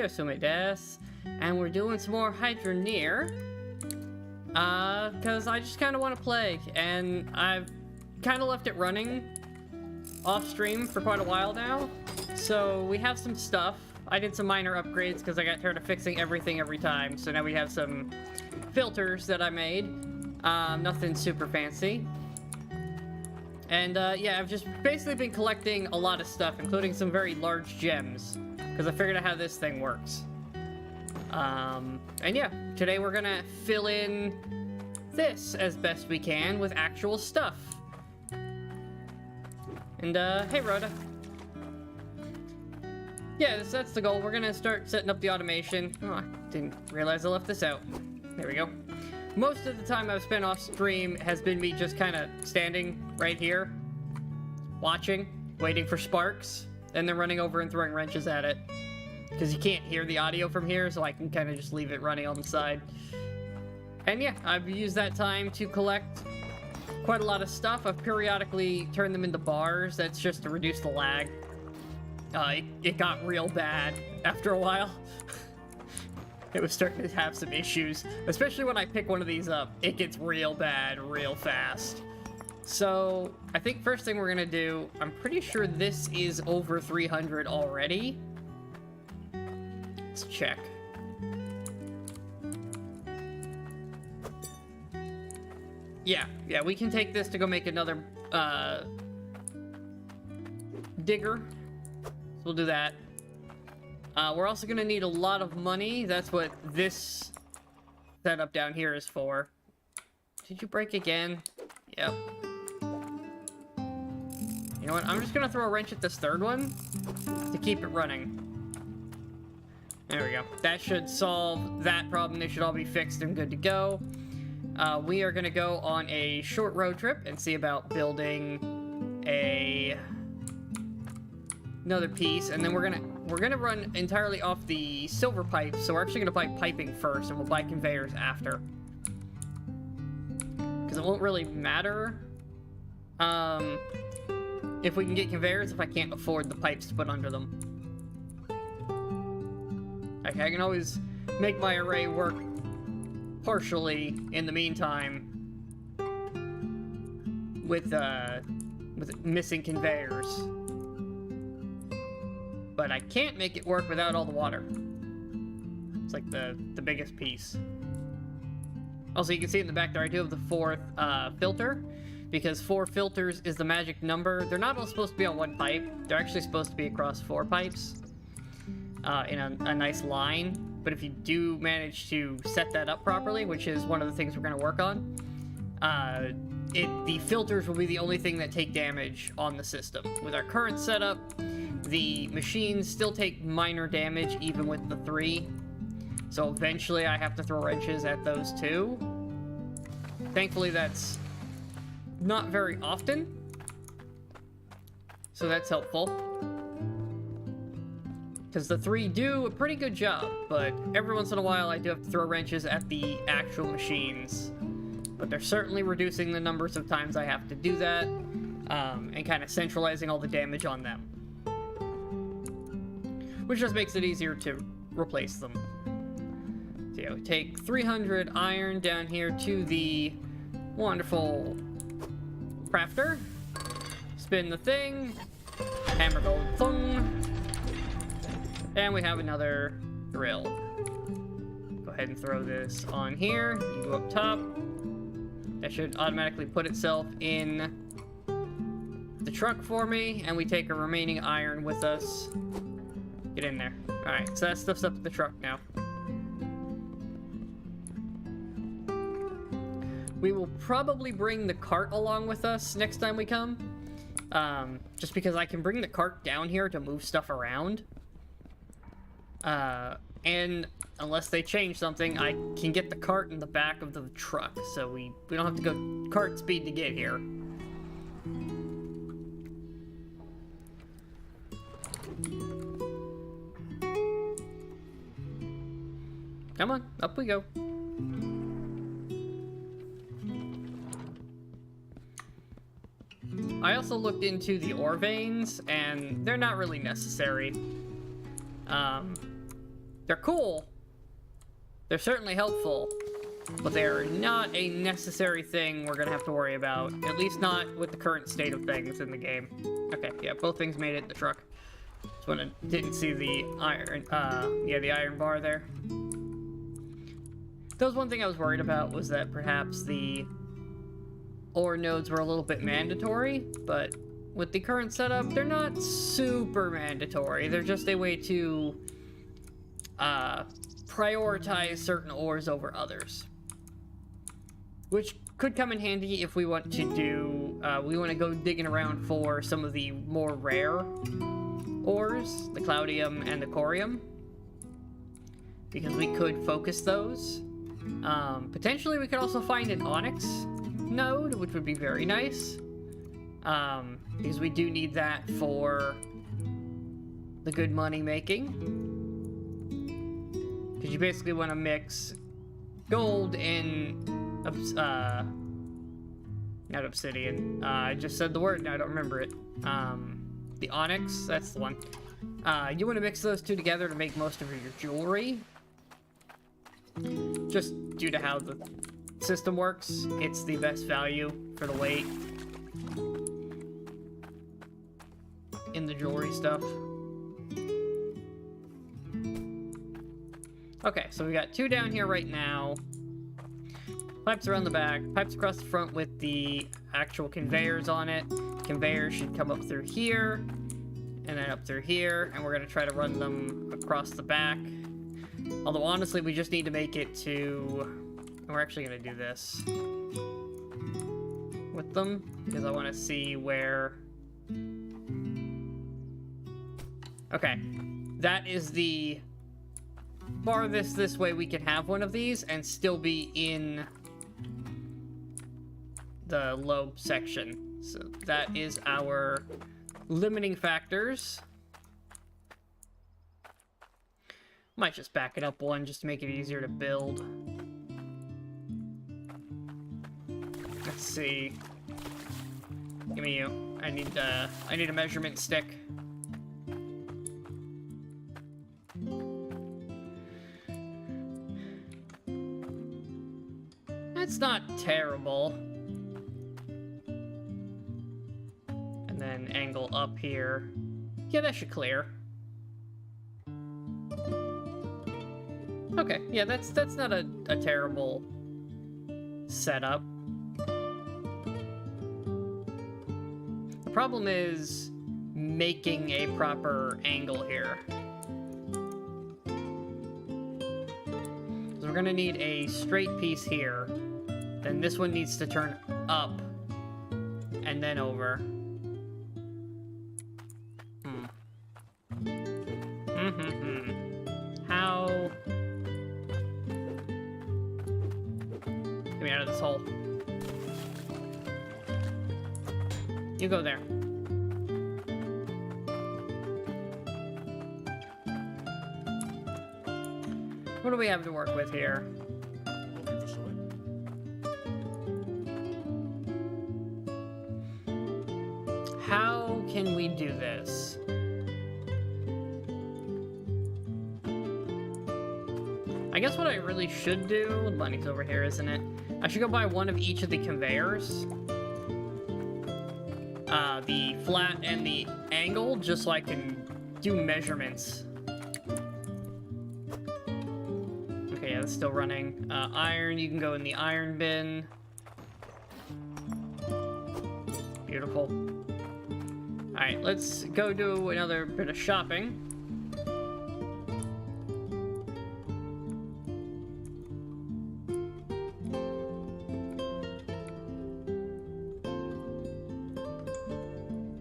Tsume desu. And we're doing some more Hydroneer. Because I just kind of want to play. And I've kind of left it running off stream for quite a while now. So we have some stuff. I did some minor upgrades because I got tired of fixing everything every time. So now we have some filters that I made. Nothing super fancy. And yeah, I've just basically been collecting a lot of stuff, including some very large gems, because I figured out how this thing works. And yeah, today we're gonna fill in this as best we can with actual stuff. And hey Rhoda. Yeah, that's the goal. We're gonna start setting up the automation. Oh, I didn't realize I left this out. There we go. Most of the time I've spent off stream has been me just kind of standing right here, watching, waiting for sparks, and then running over and throwing wrenches at it. Because you can't hear the audio from here, so I can kind of just leave it running on the side. And yeah, I've used that time to collect quite a lot of stuff. I've periodically turned them into bars. That's just to reduce the lag. It got real bad after a while. It was starting to have some issues, especially when I pick one of these up. It gets real bad real fast. So I think first thing we're gonna do, I'm pretty sure this is over 300 already. Let's check. Yeah, we can take this to go make another digger. So we'll do that. We're also gonna need a lot of money. That's what this setup down here is for. Did you break again? Yep. You know what? I'm just gonna throw a wrench at this third one to keep it running. There we go. That should solve that problem. They should all be fixed and good to go. We are gonna go on a short road trip and see about building another piece, and then we're gonna run entirely off the silver pipes. So we're actually gonna buy piping first, and we'll buy conveyors after, because it won't really matter if we can get conveyors if I can't afford the pipes to put under them. Okay, I can always make my array work partially in the meantime with missing conveyors. But I can't make it work without all the water. It's like the biggest piece. Also, you can see in the back there, I do have the fourth filter, because 4 filters is the magic number. They're not all supposed to be on one pipe. They're actually supposed to be across 4 pipes in a nice line. But if you do manage to set that up properly, which is one of the things we're going to work on, the filters will be the only thing that take damage on the system. With our current setup, the machines still take minor damage even with the 3. So eventually I have to throw wrenches at those too. Thankfully that's not very often. So that's helpful. Because the 3 do a pretty good job, but every once in a while I do have to throw wrenches at the actual machines. But they're certainly reducing the numbers of times I have to do that, and kind of centralizing all the damage on them. Which just makes it easier to replace them. So yeah, we take 300 iron down here to the wonderful crafter. Spin the thing. Hammer gold thung. And we have another drill. Go ahead and throw this on here. You go up top. That should automatically put itself in the truck for me. And we take a remaining iron with us. Get in there. Alright, so that stuff's up at the truck now. We will probably bring the cart along with us next time we come. Just because I can bring the cart down here to move stuff around. And unless they change something, I can get the cart in the back of the truck. So we don't have to go cart speed to get here. Come on, up we go. I also looked into the ore veins, and they're not really necessary. They're cool. They're certainly helpful. But they're not a necessary thing we're gonna have to worry about. At least not with the current state of things in the game. Okay, yeah, both things made it in the truck. Just when I didn't see the iron, the iron bar there. That was one thing I was worried about, was that perhaps the ore nodes were a little bit mandatory, but with the current setup, they're not super mandatory. They're just a way to prioritize certain ores over others. Which could come in handy if we want to do, we want to go digging around for some of the more rare ores, the Cloudium and the Corium. Because we could focus those. Potentially we could also find an Onyx node, which would be very nice. Because we do need that for the good money making. Because you basically want to mix gold and not obsidian. I just said the word, now I don't remember it. The onyx, that's the one. You want to mix those two together to make most of your jewelry. Just due to how the system works, it's the best value for the weight in the jewelry stuff. Okay, so we got 2 down here right now. Pipes around the back, pipes across the front with the actual conveyors on it. Conveyors should come up through here, and then up through here, and we're gonna try to run them across the back. Although honestly, we just need to make it to, and we're actually gonna do this with them, because I wanna see where, okay, that is the farthest this way we can have one of these and still be in the low section. So that is our limiting factors. Might just back it up one just to make it easier to build. Let's see. Give me you. I need a measurement stick. That's not terrible. And then angle up here. Yeah, that should clear. Okay, yeah, that's not a terrible setup. The problem is making a proper angle here. So we're gonna need a straight piece here. Then this one needs to turn up and then over. How? Get me out of this hole. You go there. What do we have to work with here? How can we do this? I guess what I really should do... Bunny's over here, isn't it? I should go buy one of each of the conveyors. The flat and the angle, just so I can do measurements. Okay, yeah, that's still running. Iron, you can go in the iron bin. Beautiful. Alright, let's go do another bit of shopping.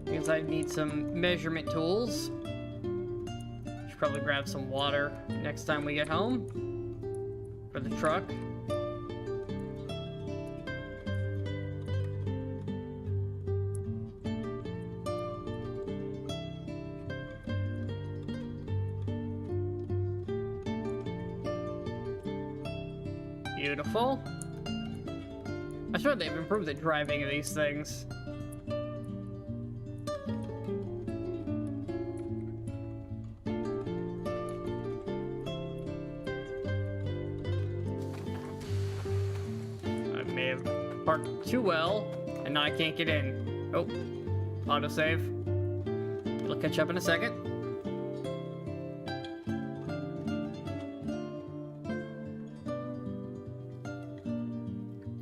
Because I need some measurement tools. Should probably grab some water next time we get home for the truck. Beautiful. I swear they've improved the driving of these things. I've parked too well, and now I can't get in. Oh, autosave. It'll catch up in a second.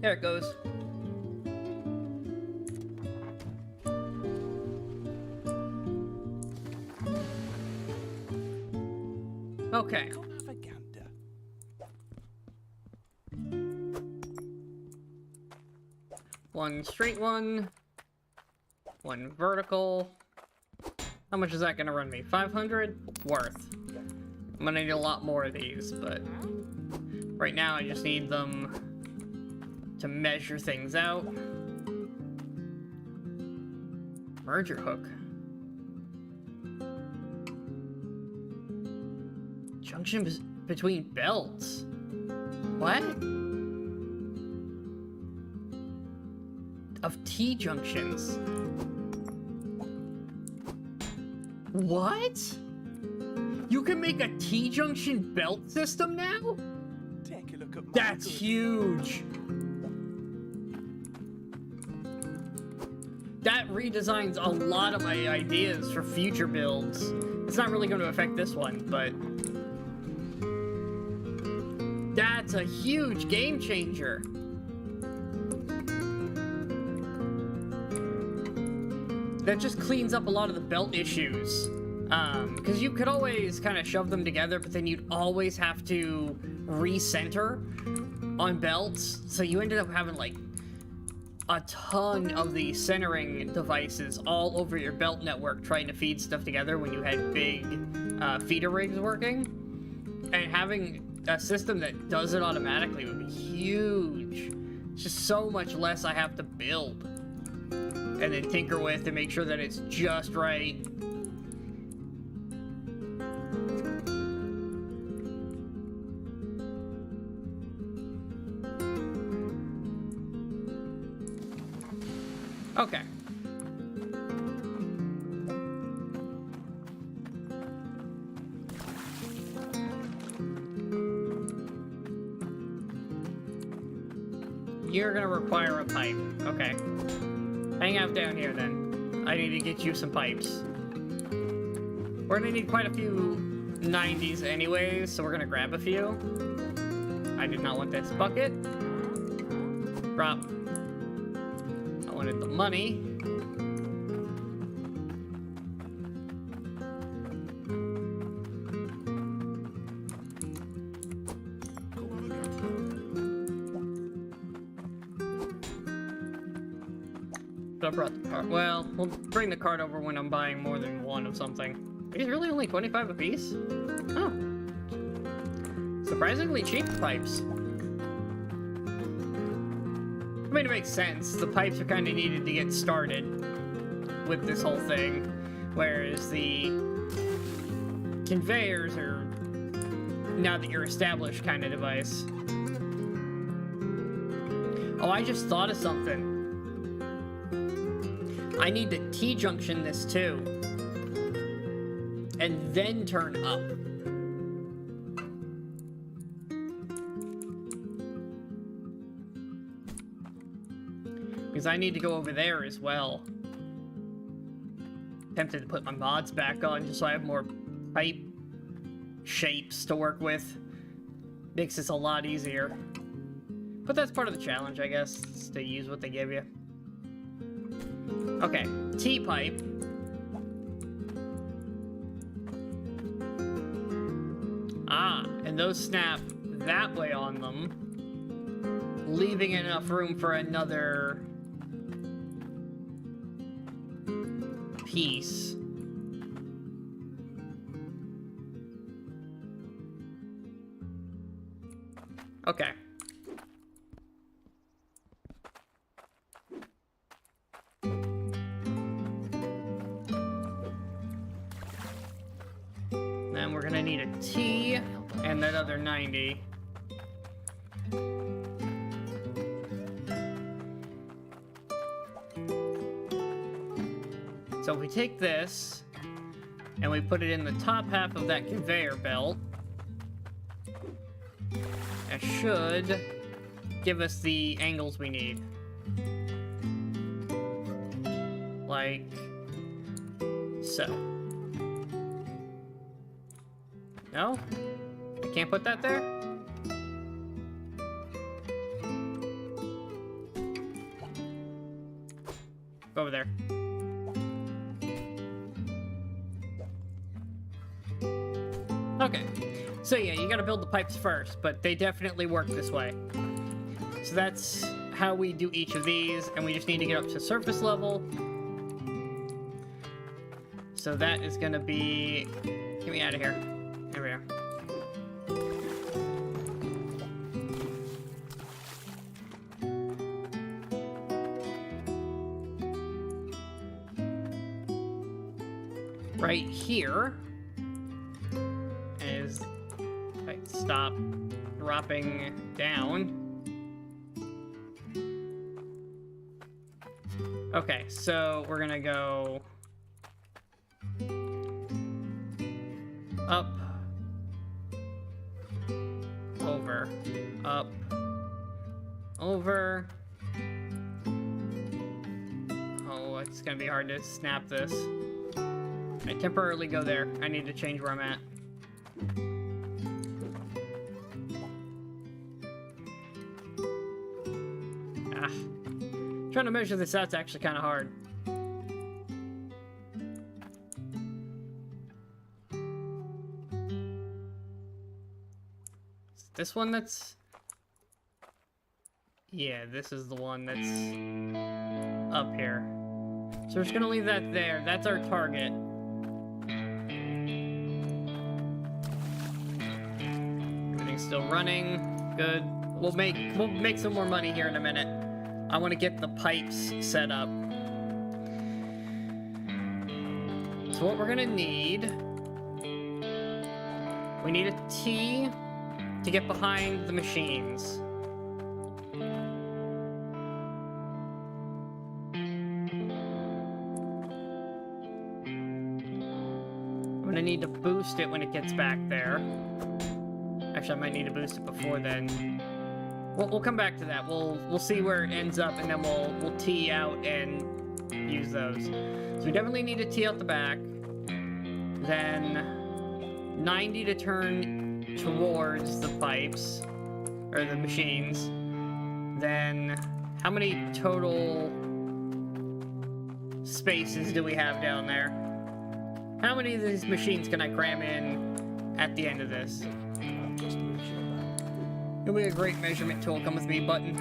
There it goes. Okay. One straight one. One vertical. How much is that gonna run me? 500? Worth. I'm gonna need a lot more of these, but right now I just need them to measure things out. Merger hook. Junction between belts. What? Of T-junctions. What? You can make a T-junction belt system now? Take a look at my That's huge. That redesigns a lot of my ideas for future builds. It's not really going to affect this one, but that's a huge game changer. That just cleans up a lot of the belt issues. Because you could always kind of shove them together, but then you'd always have to recenter on belts. So you ended up having like a ton of the centering devices all over your belt network trying to feed stuff together when you had big feeder rigs working. And having a system that does it automatically would be huge. It's just so much less I have to build and then tinker with to make sure that it's just right. Okay. You're gonna require a pipe. Okay. Hang out down here then. I need to get you some pipes. We're gonna need quite a few 90s anyways, so we're gonna grab a few. I did not want this bucket. Drop. I wanted the money. I brought the cart. Well, we'll bring the cart over when I'm buying more than one of something. These really only 25 a piece? Oh. Surprisingly cheap pipes. I mean, it makes sense. The pipes are kind of needed to get started with this whole thing, whereas the conveyors are now that you're established kind of device. Oh, I just thought of something. I need to T-junction this too. And then turn up. Because I need to go over there as well. Tempted to put my mods back on just so I have more pipe shapes to work with. Makes this a lot easier. But that's part of the challenge, I guess, is to use what they give you. Okay, T-pipe. Ah, and those snap that way on them, leaving enough room for another piece. Okay. Then we're gonna need a T and that other 90. So if we take this and we put it in the top half of that conveyor belt, it should give us the angles we need. Like so. No? I can't put that there? Go over there. Okay. So yeah, you gotta build the pipes first, but they definitely work this way. So that's how we do each of these, and we just need to get up to surface level. So that is gonna be... Get me out of here. There we are. Right here is... Like, stop dropping down. Okay, so we're gonna go... up, over, up, over. Oh, it's gonna be hard to snap this. I temporarily go there. I need to change where I'm at. Trying to measure this out's actually kind of hard. This one that's... Yeah, this is the one that's up here. So we're just gonna leave that there. That's our target. Everything's still running. Good. We'll make some more money here in a minute. I want to get the pipes set up. So what we're gonna need... We need a T to get behind the machines. I'm gonna need to boost it when it gets back there. Actually, I might need to boost it before then. We'll come back to that. We'll see where it ends up, and then we'll tee out and use those. So we definitely need to tee out the back. Then 90 to turn towards the pipes, or the machines. Then how many total spaces do we have down there? How many of these machines can I cram in at the end of this? It'll be a great measurement tool. Come with me button.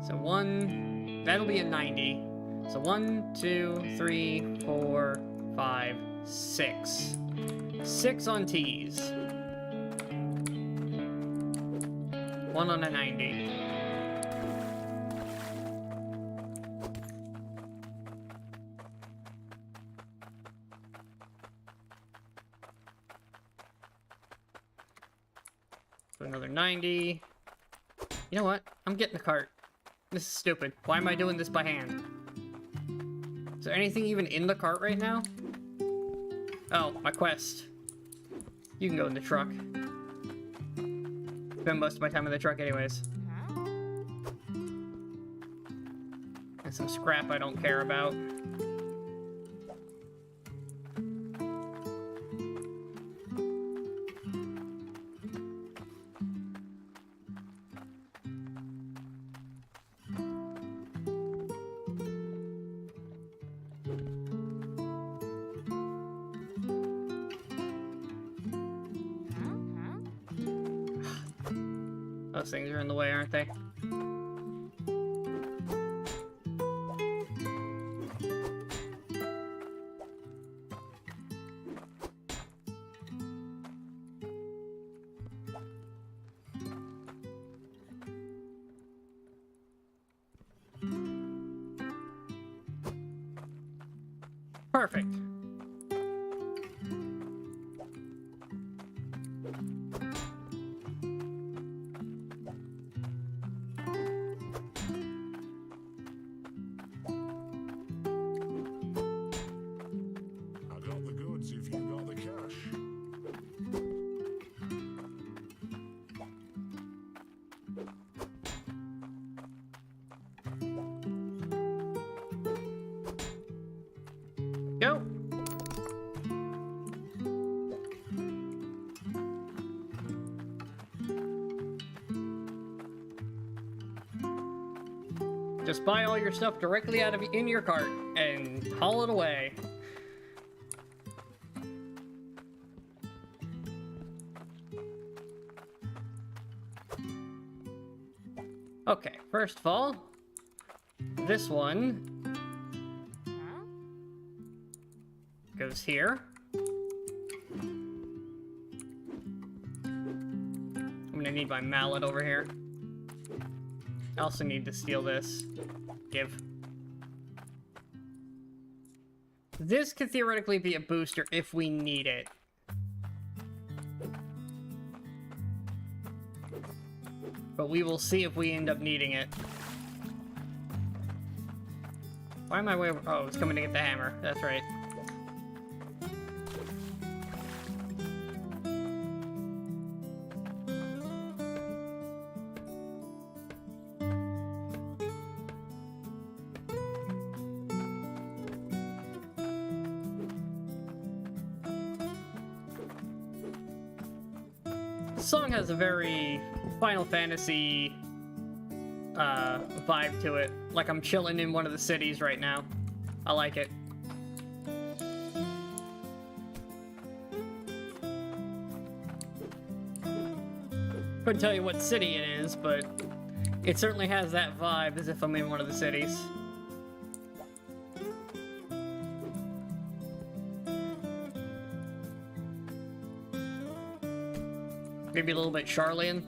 So one, that'll be a 90. So 1, 2, 3, 4, 5, 6. 6 on T's. 1 on a 90. So another 90. You know what? I'm getting the cart. This is stupid. Why am I doing this by hand? Is there anything even in the cart right now? Oh, my quest. You can go in the truck. Spend most of my time in the truck anyways. And some scrap I don't care about. Those things are in the way, aren't they? Perfect. Just buy all your stuff directly out of in your cart and haul it away. Okay, first of all, this one goes here. I'm gonna need my mallet over here. I also need to steal this. Give. This could theoretically be a booster if we need it. But we will see if we end up needing it. Why am I way over? Oh, it's coming to get the hammer. That's right. The song has a very Final Fantasy vibe to it. Like I'm chilling in one of the cities right now. I like it. Couldn't tell you what city it is, but it certainly has that vibe as if I'm in one of the cities. Maybe a little bit Charlian.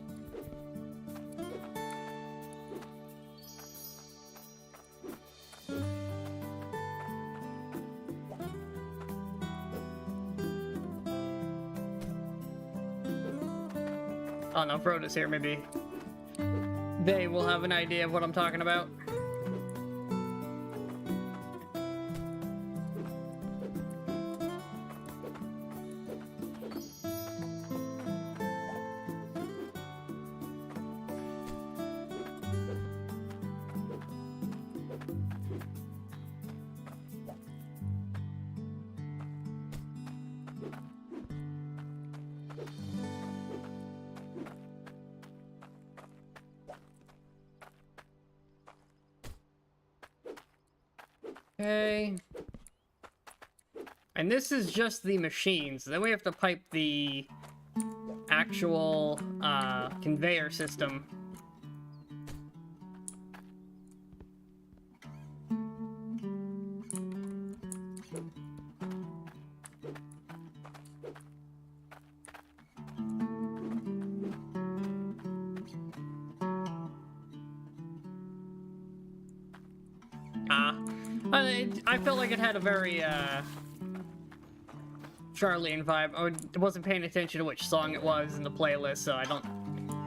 Oh no, Frodo's here, maybe they will have an idea of what I'm talking about. Okay. And this is just the machines. Then we have to pipe the actual conveyor system. I felt like it had a very, Charlian vibe. I wasn't paying attention to which song it was in the playlist, so I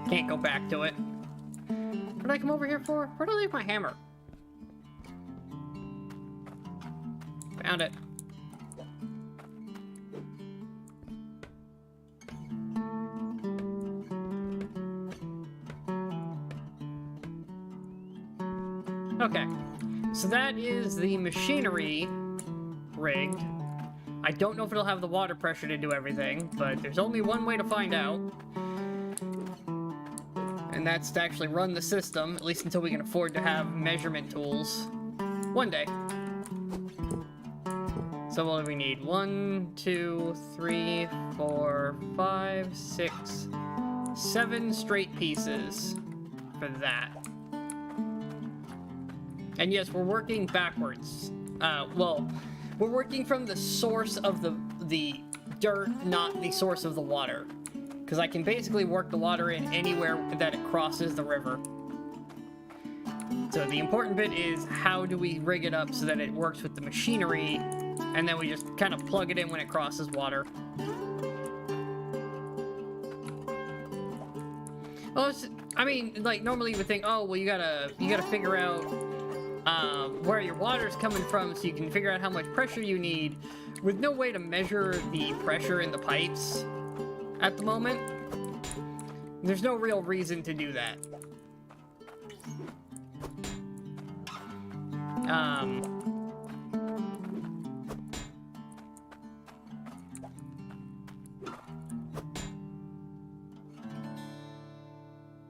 can't go back to it. What did I come over here for? Where did I leave my hammer? Found it. Okay. So that is the machinery rigged. I don't know if it'll have the water pressure to do everything, but there's only one way to find out. And that's to actually run the system, at least until we can afford to have measurement tools. One day. So what do we need? 1, 2, 3, 4, 5, 6, 7 straight pieces for that. And yes, we're working backwards. Well, we're working from the source of the dirt, not the source of the water. Because I can basically work the water in anywhere that it crosses the river. So the important bit is how do we rig it up so that it works with the machinery, and then we just kind of plug it in when it crosses water. Well, I mean, like, normally you would think, oh, well, you gotta figure out where your water's coming from so you can figure out how much pressure you need, with no way to measure the pressure in the pipes at the moment. There's no real reason to do that.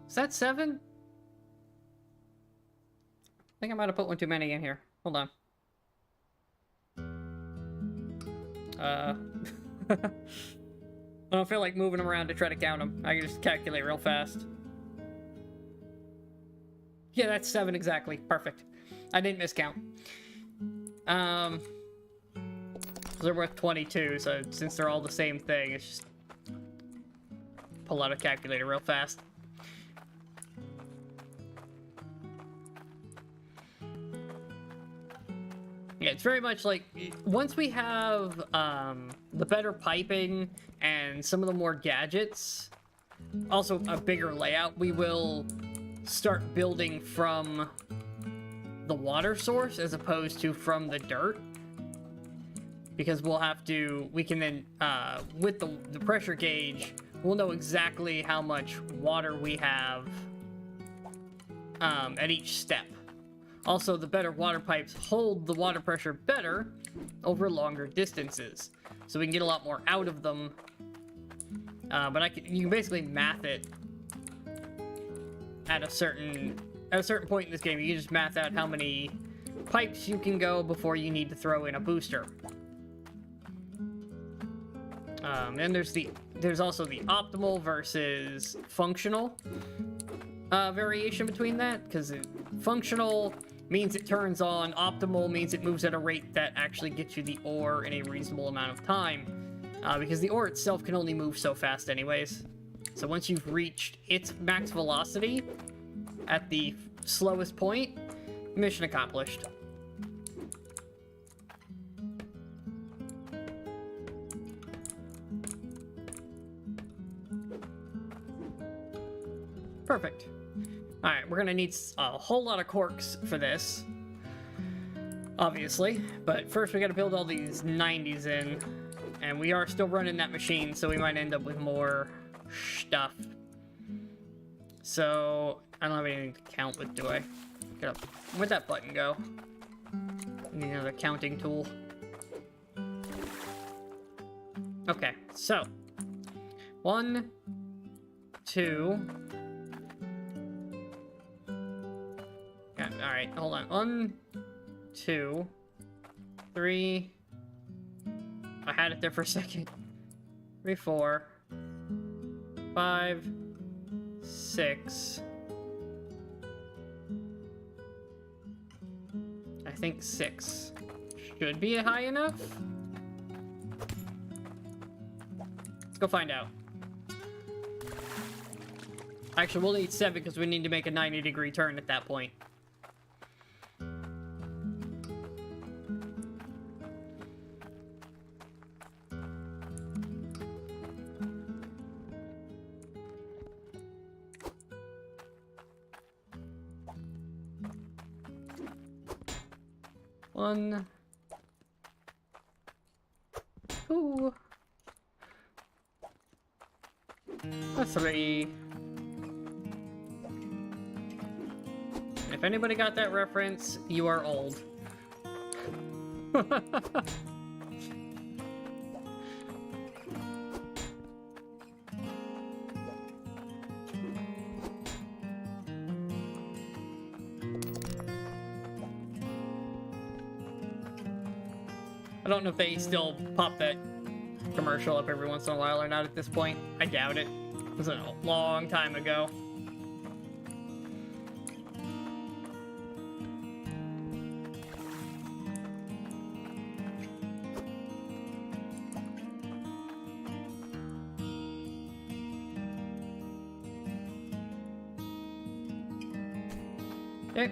Is that 7? think I might have put one too many in here. Hold on. I don't feel like moving them around to try to count them. I can just calculate real fast. Yeah, that's 7 exactly. Perfect. I didn't miscount. They're worth 22, so since they're all the same thing, it's just pull out a calculator real fast. Yeah, it's very much like, once we have the better piping and some of the more gadgets, also a bigger layout, we will start building from the water source as opposed to from the dirt. Because we'll have to, we can then, with the pressure gauge, we'll know exactly how much water we have at each step. Also, the better water pipes hold the water pressure better over longer distances. So we can get a lot more out of them. But you can basically math it at a certain point in this game. You can just math out how many pipes you can go before you need to throw in a booster. And there's also the optimal versus functional variation between that, because functional means it turns on, optimal means it moves at a rate that actually gets you the ore in a reasonable amount of time, because the ore itself can only move so fast anyways. So once you've reached its max velocity at the slowest point, mission accomplished. Perfect. Alright, we're gonna need a whole lot of corks for this, obviously, but first we gotta build all these 90s in, and we are still running that machine, so we might end up with more stuff. So, I don't have anything to count with, do I? Get up. Where'd that button go? I need another counting tool. Okay, so 1, 2. Alright, hold on. 1, 2, 3. I had it there for a second. 3, 4, 5, 6. I think 6 should be high enough. Let's go find out. Actually, we'll need 7 because we need to make a 90-degree turn at that point. One, 2, 3. If anybody got that reference, you are old. I don't know if they still pop that commercial up every once in a while or not at this point. I doubt it. It was a long time ago. Okay.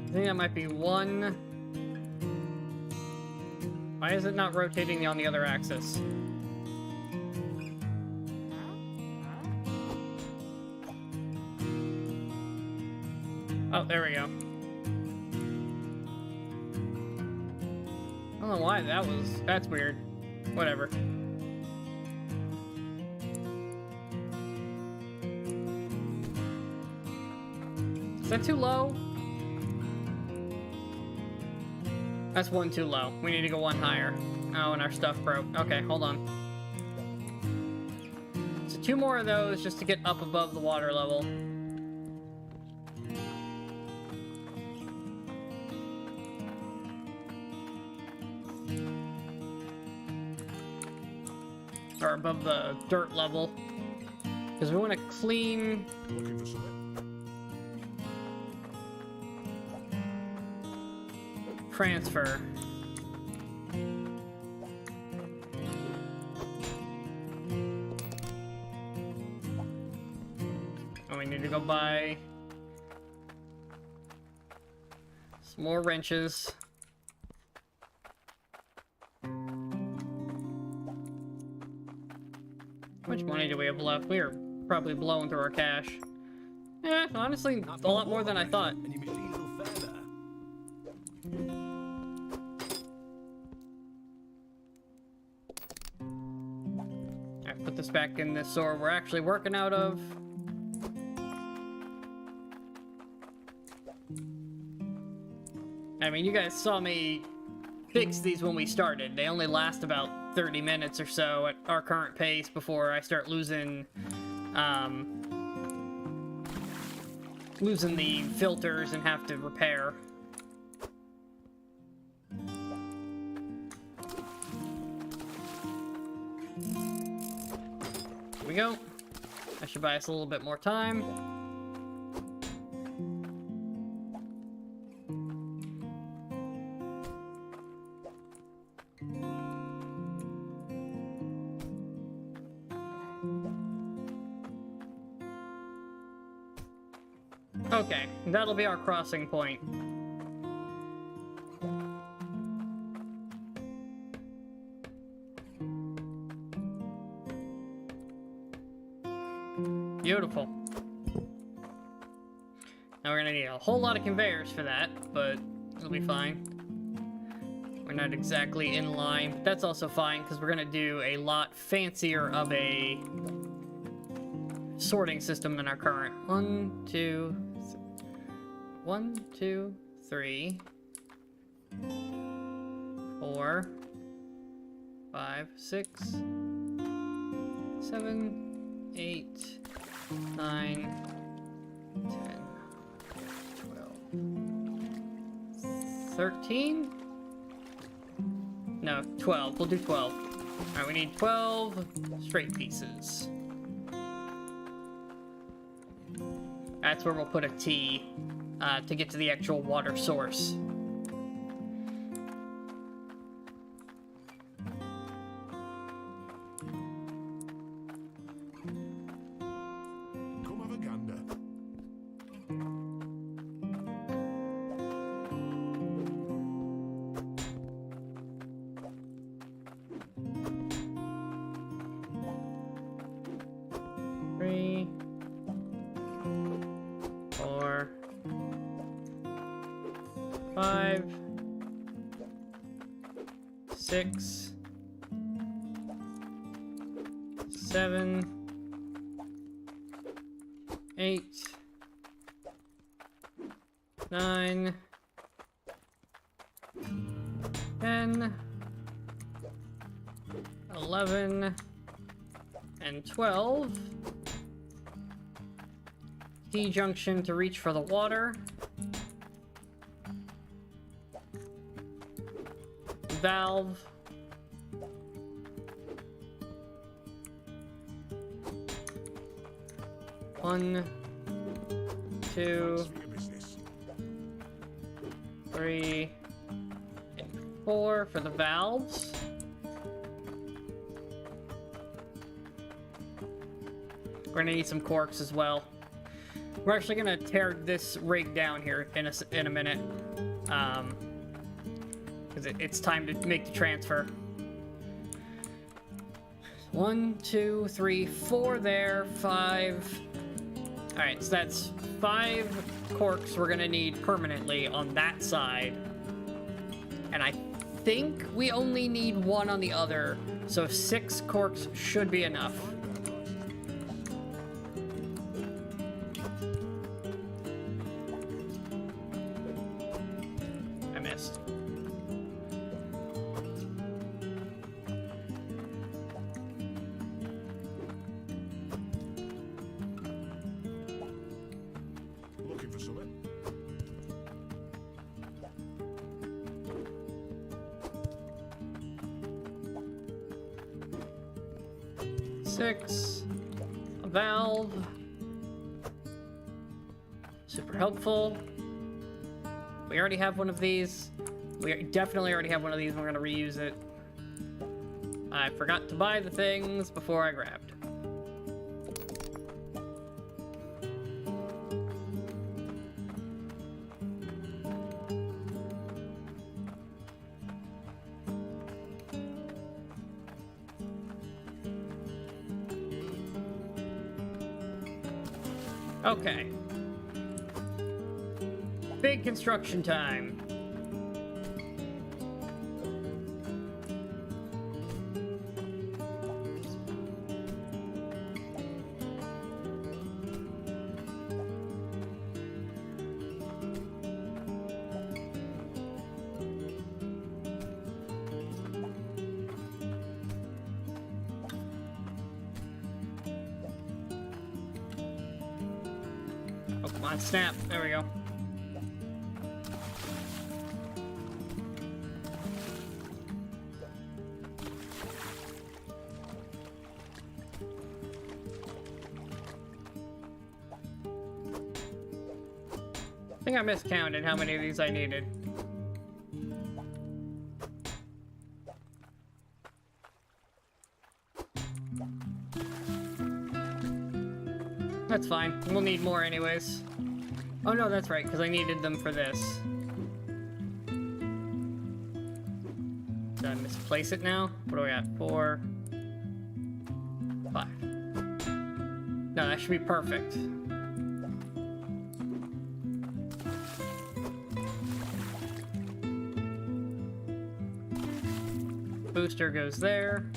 I think that might be 1. Why is it not rotating on the other axis? Oh, there we go. know why that's weird. Whatever. Is that too low? That's one too low. We need to go one higher. Oh, and our stuff broke. Okay, hold on. So 2 more of those just to get up above the water level. Or above the dirt level. Because we want to clean... Looking for something? Transfer. Oh, we need to go buy some more wrenches. How much money do we have left? We are probably blowing through our cash. Yeah, honestly, a lot more than I thought. And your machines will fare there. Alright, put this back in this store we're actually working out of. I mean, you guys saw me fix these when we started. They only last about 30 minutes or so at our current pace before I start losing the filters and have to repair. Here we go. That should buy us a little bit more time. Okay, that'll be our crossing point. Beautiful. Now we're gonna need a whole lot of conveyors for that, but it'll be fine. We're not exactly in line, but that's also fine because we're gonna do a lot fancier of a sorting system than our current. 1, 2, 3, 4, 5, 6, 7, 8, 9, 10, 12, 13? No, 12. We'll do 12. Alright, we need 12 straight pieces. That's where we'll put a T to get to the actual water source. Come have a gander. Three, 4, 5, 6, 7, 8, 9, 10, 11, and 12. T-junction to reach for the water. Valve. One, 2, Thanks for your business. 3, and 4 for the valves. We're gonna need some corks as well. We're actually gonna tear this rig down here in a minute, because it's time to make the transfer. 1, 2, 3, 4 there, 5. All right, so that's 5 corks we're gonna need permanently on that side, and I think we only need one on the other, so 6 corks should be enough. I missed. Looking for something? Six. A valve. Super helpful. We already have one of these. We definitely already have one of these. We're gonna reuse it. I forgot to buy the things before I grabbed. Okay. Big construction time. Oh, come on, snap. There we go. I think I miscounted how many of these I needed. That's fine. We'll need more anyways. Oh no, that's right, because I needed them for this. Did I misplace it now? What do we got? 4, 5. No, that should be perfect. Booster goes there.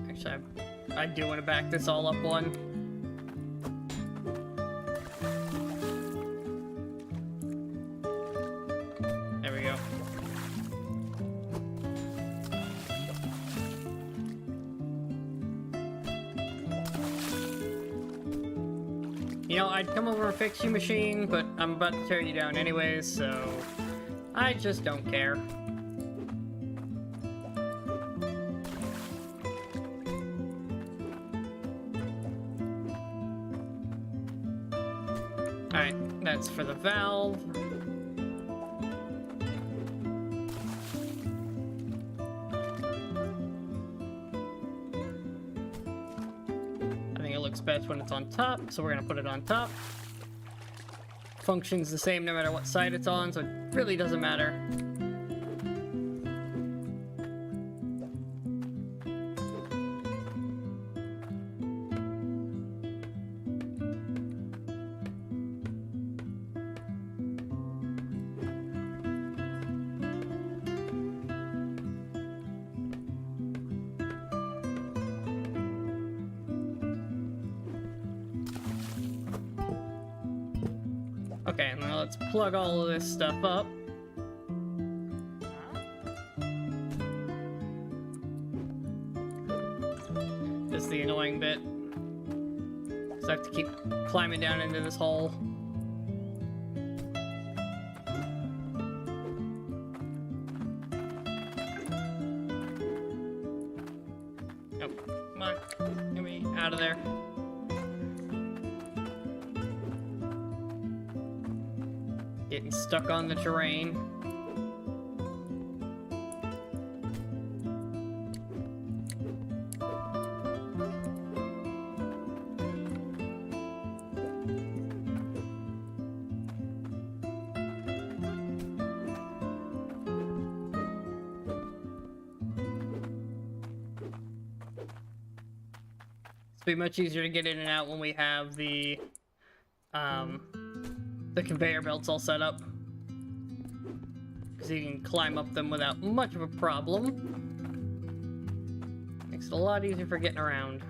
Actually, I do want to back this all up one. There we go. You know, I'd come over and fix you, machine, but I'm about to tear you down anyways, so I just don't care. Alright, that's for the valve. I think it looks best when it's on top, so we're gonna put it on top. Functions the same no matter what side it's on, so it really doesn't matter. Okay, now let's plug all of this stuff up. This is the annoying bit. So I have to keep climbing down into this hole. Oh, come on. Get me out of there. Getting stuck on the terrain. It'll be much easier to get in and out when we have the conveyor belts all set up. so you can climb up them without much of a problem. Makes it a lot easier for getting around.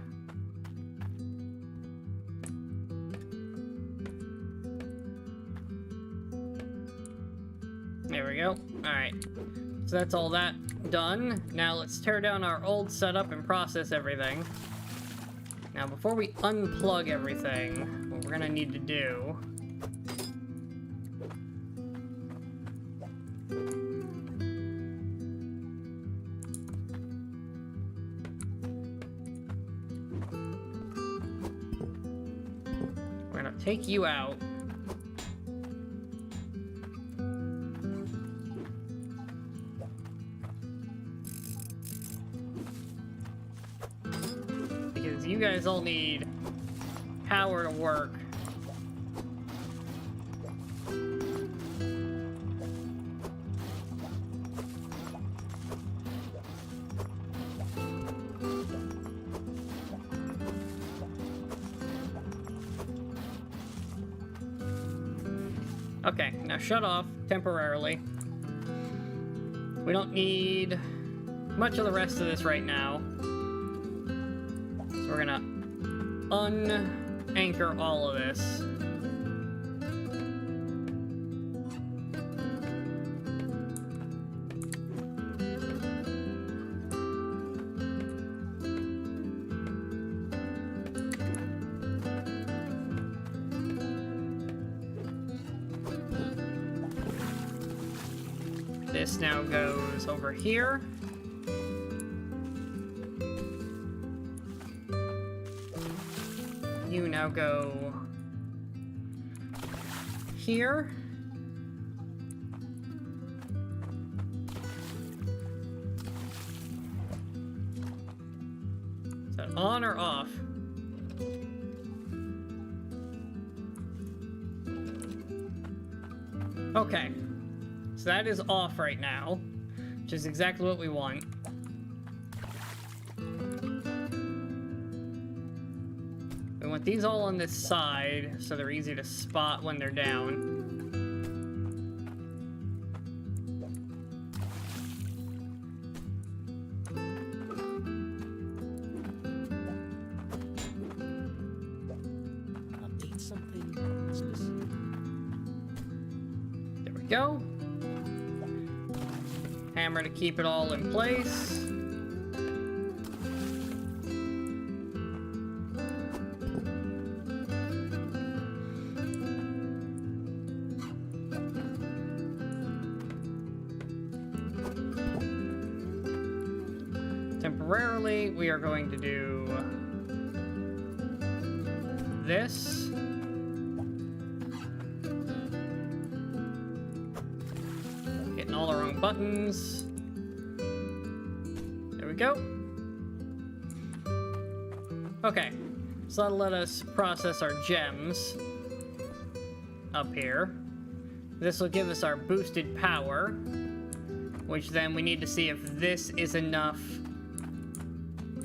There we go. Alright. So that's all that done. Now let's tear down our old setup and process everything. Now before we unplug everything, what we're gonna need to do... we're gonna take you out. You guys all need power to work. Okay, now shut off temporarily. We don't need much of the rest of this right now. We're gonna unanchor all of this. This now goes over here. You now go here. Is that on or off? Okay. So that is off right now, which is exactly what we want. We want these all on this side, so they're easy to spot when they're down. I'll need something specific. There we go. Hammer to keep it all in place. Temporarily, we are going to do this. Getting all the wrong buttons. There we go. Okay, so that'll let us process our gems up here. This will give us our boosted power, which then we need to see if this is enough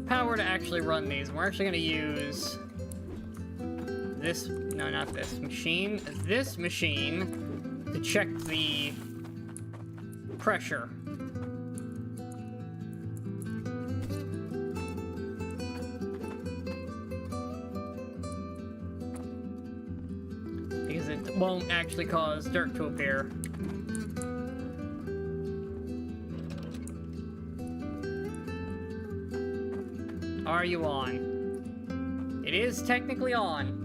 power to actually run these. We're actually going to use this, no, not this machine, this machine to check the pressure. Because it won't actually cause dirt to appear. Are you on? It is technically on.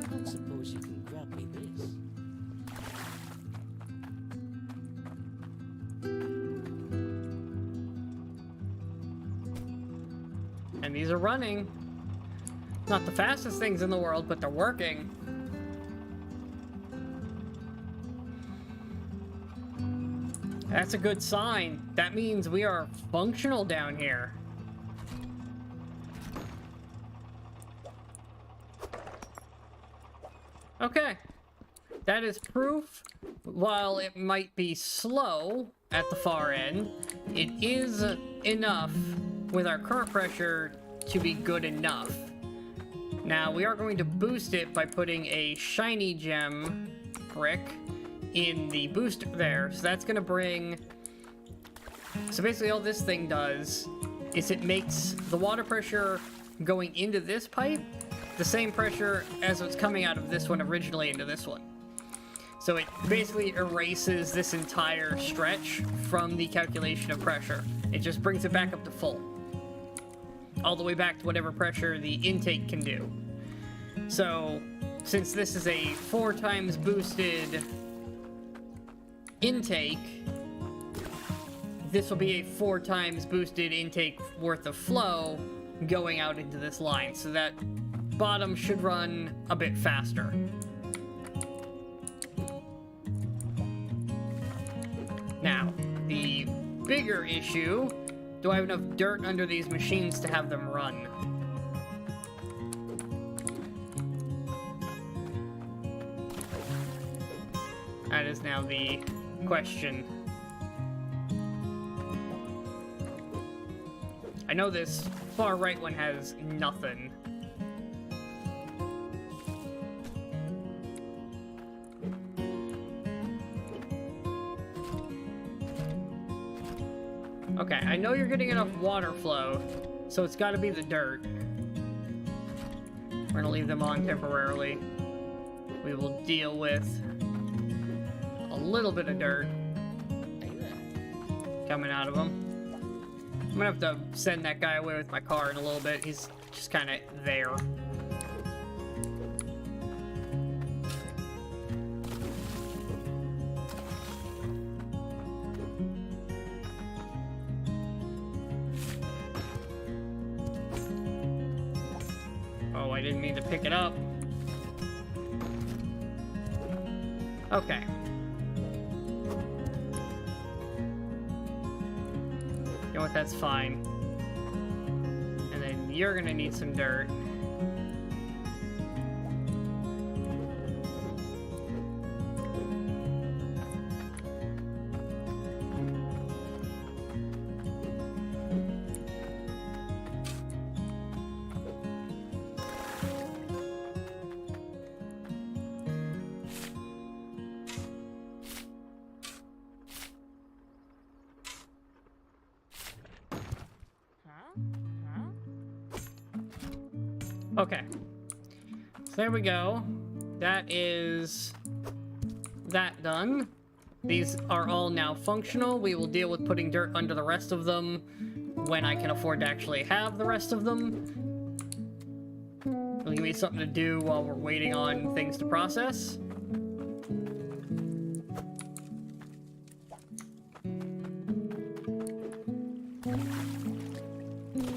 I don't suppose you can grab me this. And these are running. Not the fastest things in the world, but they're working. That's a good sign. That means we are functional down here. Okay. That is proof, while it might be slow at the far end, it is enough with our current pressure to be good enough. Now, we are going to boost it by putting a shiny gem brick in the booster there. So that's going to bring... So basically all this thing does is it makes the water pressure going into this pipe the same pressure as what's coming out of this one originally into this one. So it basically erases this entire stretch from the calculation of pressure. It just brings it back up to full. All the way back to whatever pressure the intake can do. So, since this is a 4 times boosted intake, this will be a 4 times boosted intake worth of flow going out into this line. So that bottom should run a bit faster. Now, the bigger issue, do I have enough dirt under these machines to have them run? That is now the question. I know this far right one has nothing. Okay, I know you're getting enough water flow, so it's got to be the dirt. We're gonna leave them on temporarily. We will deal with a little bit of dirt coming out of them. I'm gonna have to send that guy away with my car in a little bit. He's just kind of there. Oh, I didn't mean to pick it up. Okay. You know what, that's fine. And then you're gonna need some dirt. Okay, so there we go. That is that done. These are all now functional. We will deal with putting dirt under the rest of them when I can afford to actually have the rest of them. It'll give me something to do while we're waiting on things to process.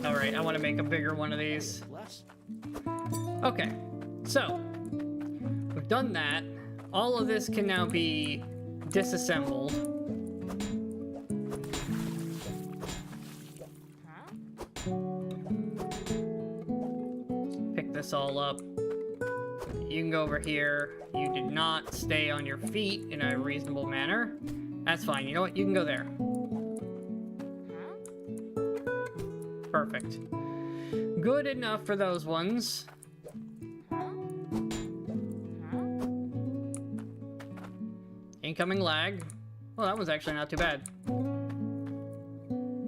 Alright, I want to make a bigger one of these. Okay, so we've done that. All of this can now be disassembled. Pick this all up. You can go over here. You did not stay on your feet in a reasonable manner. That's fine. You know what? You can go there. Perfect. Good enough for those ones. Incoming lag. Well, that was actually not too bad.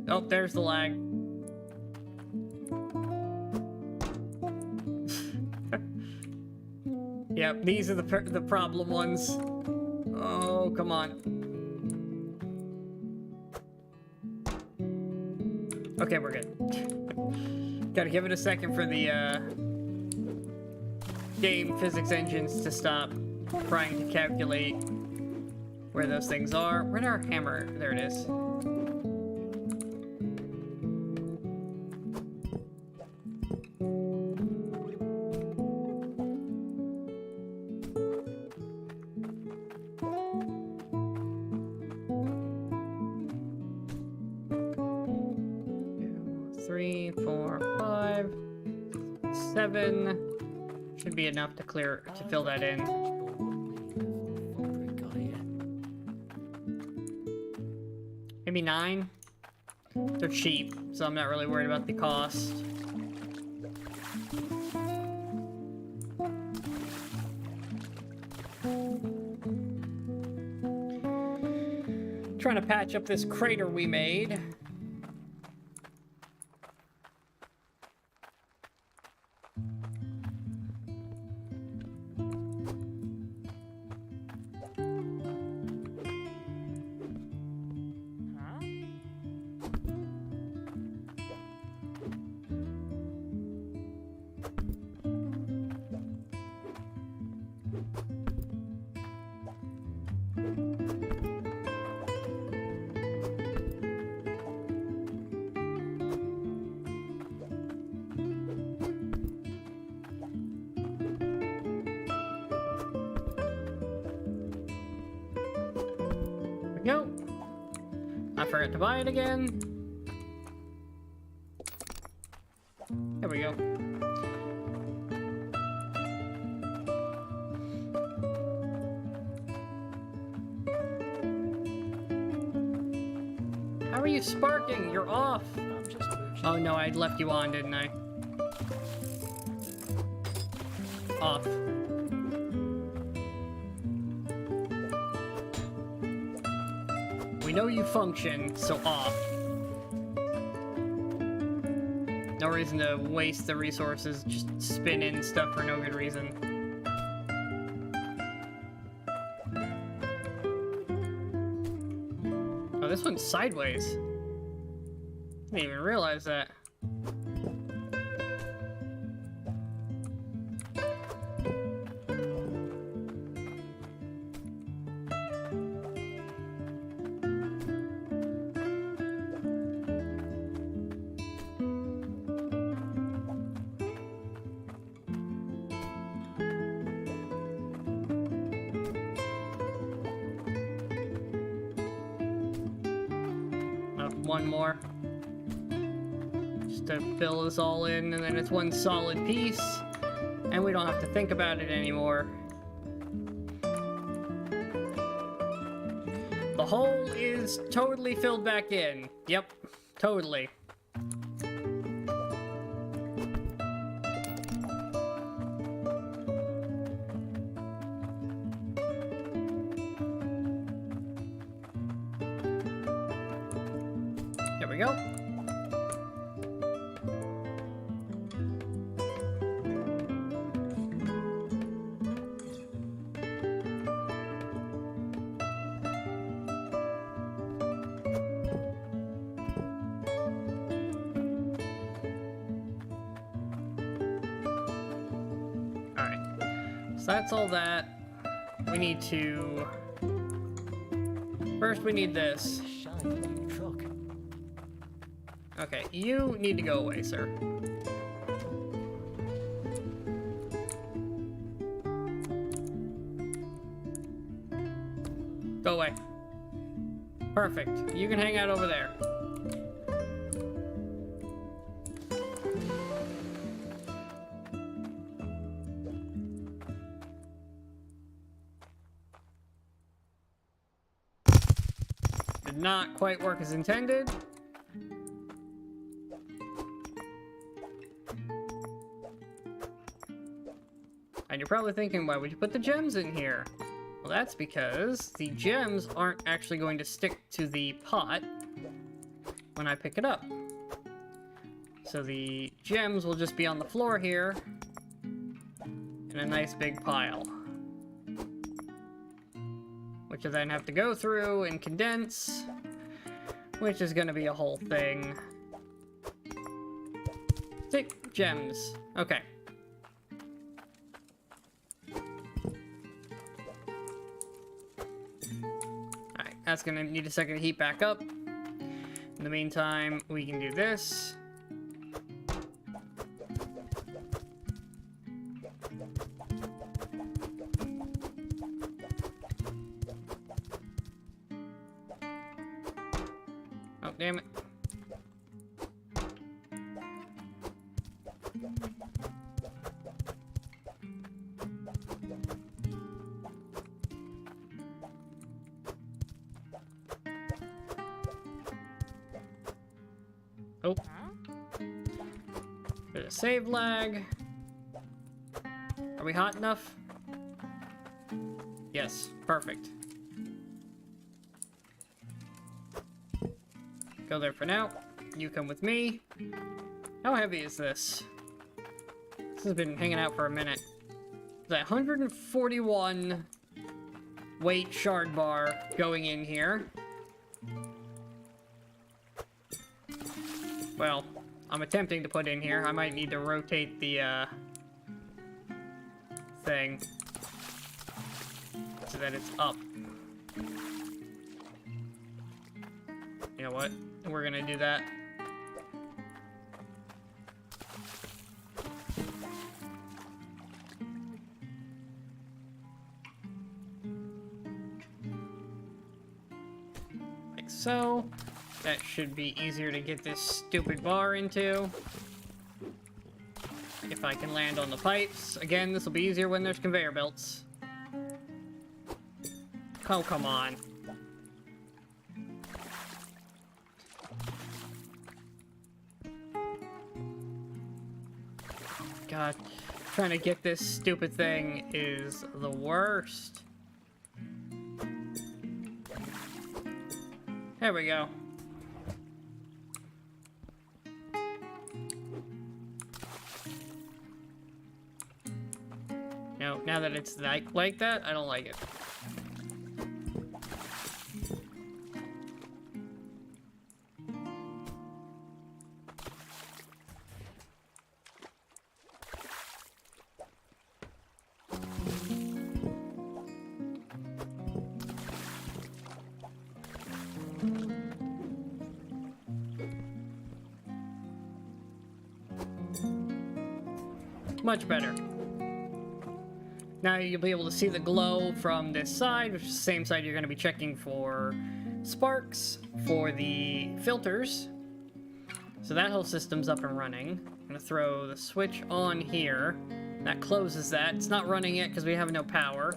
Oh, there's the lag. Yep, these are the problem ones. Oh, come on. Okay, we're good. Gotta give it a second for the game physics engines to stop trying to calculate where those things are. Where'd our hammer? There it is. Should be enough to fill that in. Maybe 9. They're cheap, so I'm not really worried about the cost. Trying to patch up this crater we made. Nope. I forgot to buy it again. There we go. How are you sparking? You're off. I'm just Oh no, I left you on, didn't I? Off. We know you function, so off. No reason to waste the resources, just spinning stuff for no good reason. Oh, this one's sideways. Didn't even realize that. One more. Just to fill this all in, and then it's one solid piece, and we don't have to think about it anymore. The hole is totally filled back in. Yep, totally. There we go. Alright. So that's all that. We need to... First we need this. shiny truck. Okay, you need to go away, sir. Go away. Perfect. You can hang out over there. Did not quite work as intended. And you're probably thinking, why would you put the gems in here? Well, that's because the gems aren't actually going to stick to the pot when I pick it up. So the gems will just be on the floor here in a nice big pile, which I then have to go through and condense, which is going to be a whole thing. 6 gems. Okay. Alright, that's going to need a second to heat back up. In the meantime, we can do this. Oh, damn it. Oh. There's a save lag. Are we hot enough? Yes, perfect. go there for now. You come with me. How heavy is this? This has been hanging out for a minute. That 141 weight shard bar going in here. Well, I'm attempting to put in here. I might need to rotate the thing so that it's up. You know what? We're gonna do that. Like so. That should be easier to get this stupid bar into. If I can land on the pipes. Again, this will be easier when there's conveyor belts. Oh, come on. God, trying to get this stupid thing is the worst. There we go. No, now that it's like that, I don't like it. Much better. Now you'll be able to see the glow from this side, which is the same side you're going to be checking for sparks for the filters. So that whole system's up and running. I'm going to throw the switch on here. That closes that. It's not running yet because we have no power.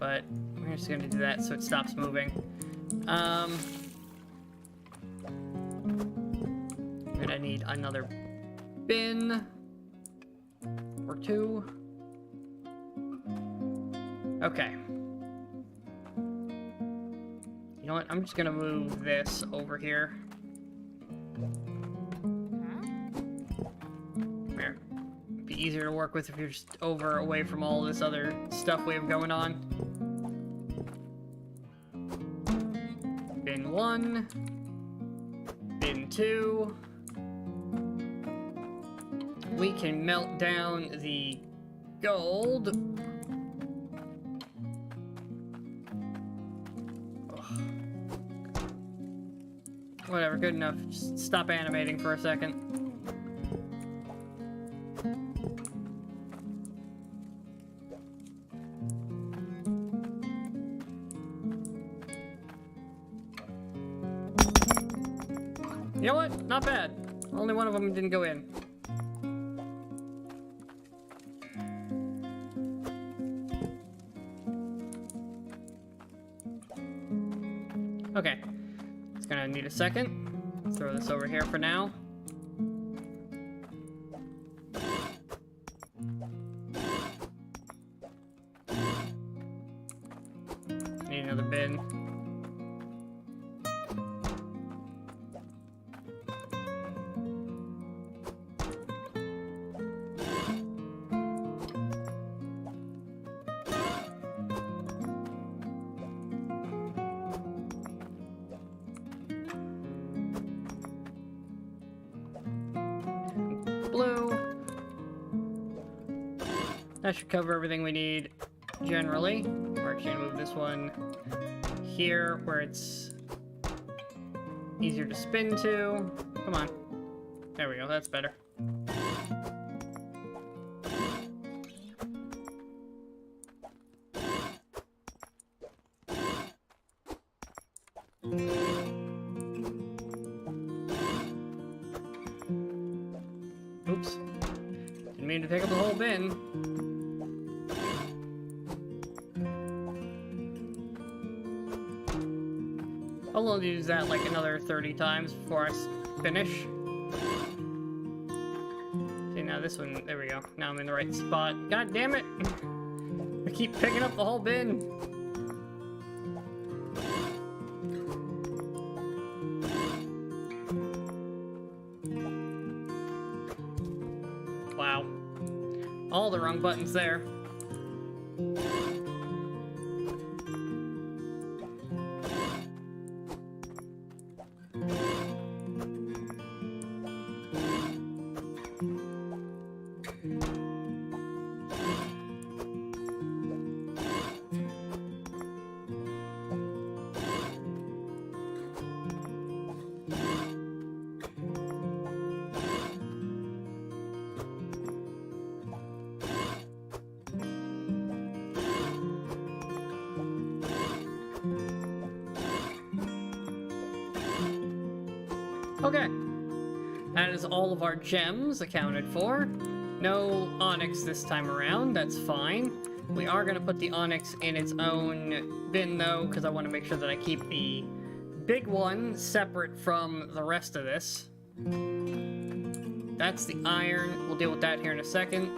But we're just going to do that so it stops moving. I'm going to need another bin or two. Okay. You know what? I'm just gonna move this over here. There. Be easier to work with if you're just away from all this other stuff we have going on. Bin 1. Bin 2. We can melt down the gold. Whatever, good enough. Just stop animating for a second. You know what? Not bad. Only one of them didn't go in. Okay. It's gonna need a second. Throw this over here for now. Need another bin. Blue. That should cover everything we need generally. We're actually gonna move this one here where it's easier to spin to. Come on. There we go, that's better. Oops. Didn't mean to take up the whole bin. I'll only use that like another 30 times before I finish. See, now this one, there we go. Now I'm in the right spot. God damn it! I keep picking up the whole bin. Wow. All the wrong buttons there. Okay. That is all of our gems accounted for. No onyx this time around, that's fine. We are going to put the onyx in its own bin though, because I want to make sure that I keep the big one separate from the rest of this. That's the iron. We'll deal with that here in a second.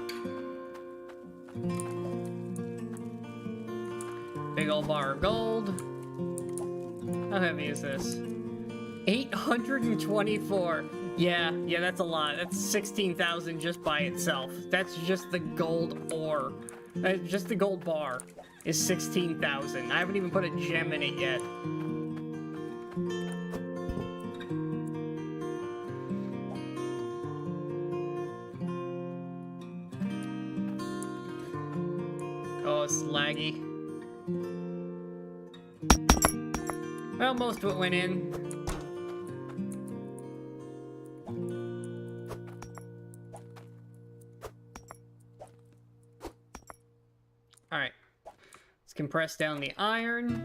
Big old bar of gold. How heavy is this? 824. Yeah, that's a lot. That's 16,000 just by itself. That's just the gold ore. Just the gold bar is 16,000. I haven't even put a gem in it yet. Oh, it's laggy. Well, most of it went in. Alright. Let's compress down the iron.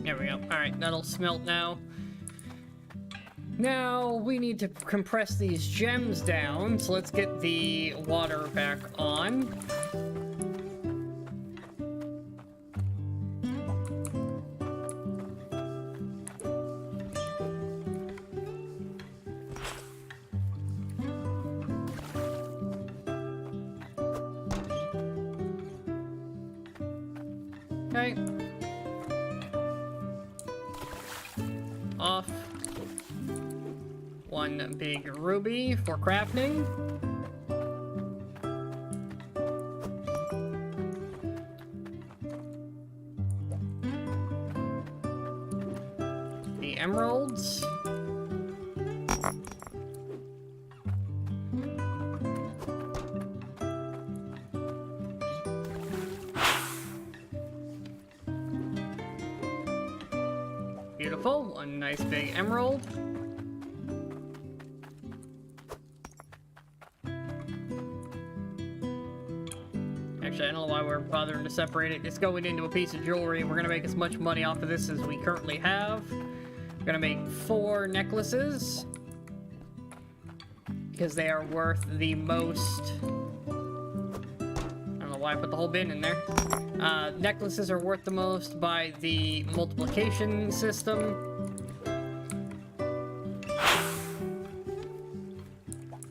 There we go. Alright, that'll smelt now. Now, we need to compress these gems down, so let's get the water back on. Okay. Off. One big ruby for crafting. The emeralds. Beautiful. One nice big emerald. Actually, I don't know why we're bothering to separate it. It's going into a piece of jewelry. We're gonna make as much money off of this as we currently have. We're gonna make 4 necklaces because they are worth the most. I don't know why I put the whole bin in there. Necklaces are worth the most by the multiplication system.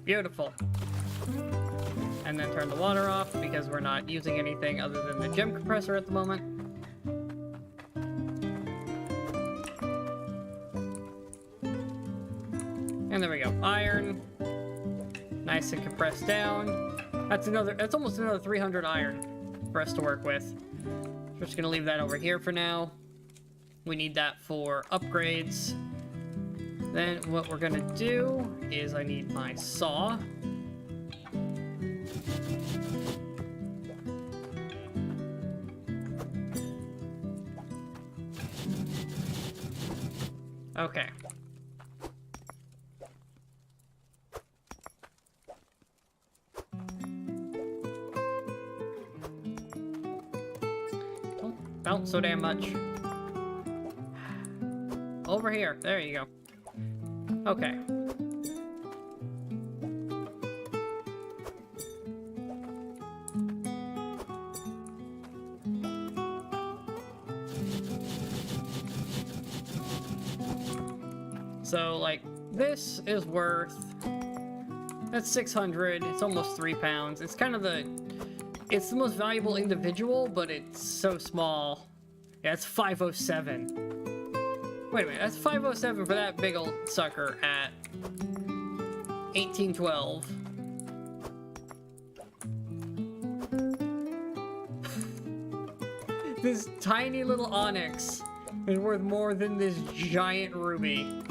Beautiful. And then turn the water off because we're not using anything other than the gem compressor at the moment. And there we go. Iron. Nice and compressed down. That's almost another 300 iron for us to work with. We're just gonna leave that over here for now. We need that for upgrades. Then what we're gonna do is I need my saw. Okay. Don't bounce so damn much. Over here. There you go. Okay. So, like, this is worth... That's 600. It's almost 3 pounds. It's kind of the... It's the most valuable individual, but it's so small. Yeah, it's 507. Wait a minute, that's 507 for that big old sucker at 1812. This tiny little onyx is worth more than this giant ruby.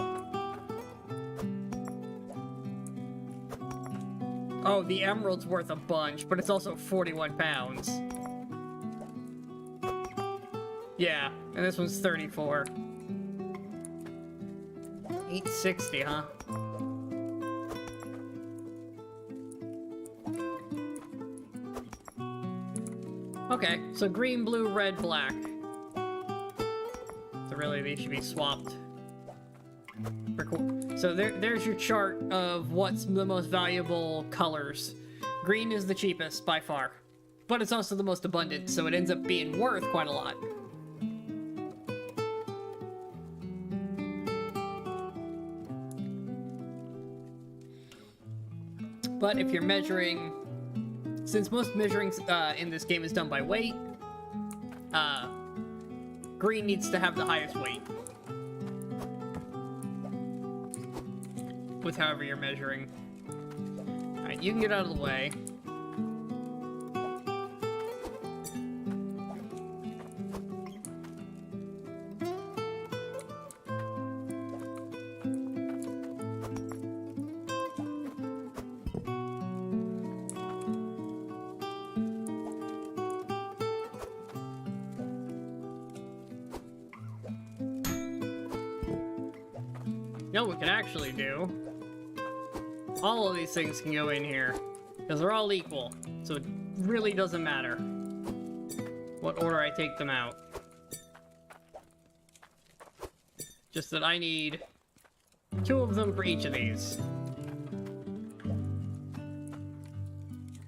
Oh, the emerald's worth a bunch, but it's also 41 pounds. Yeah, and this one's 34. 860, huh? Okay, so green, blue, red, black. So really, these should be swapped. So there's your chart of what's the most valuable colors. Green is the cheapest by far, but it's also the most abundant, so it ends up being worth quite a lot. But if you're measuring, since most measuring in this game is done by weight, green needs to have the highest weight. With however you're measuring. Alright, you can get out of the way. You know what we can actually do? All of these things can go in here, because they're all equal, so it really doesn't matter what order I take them out. Just that I need 2 of them for each of these.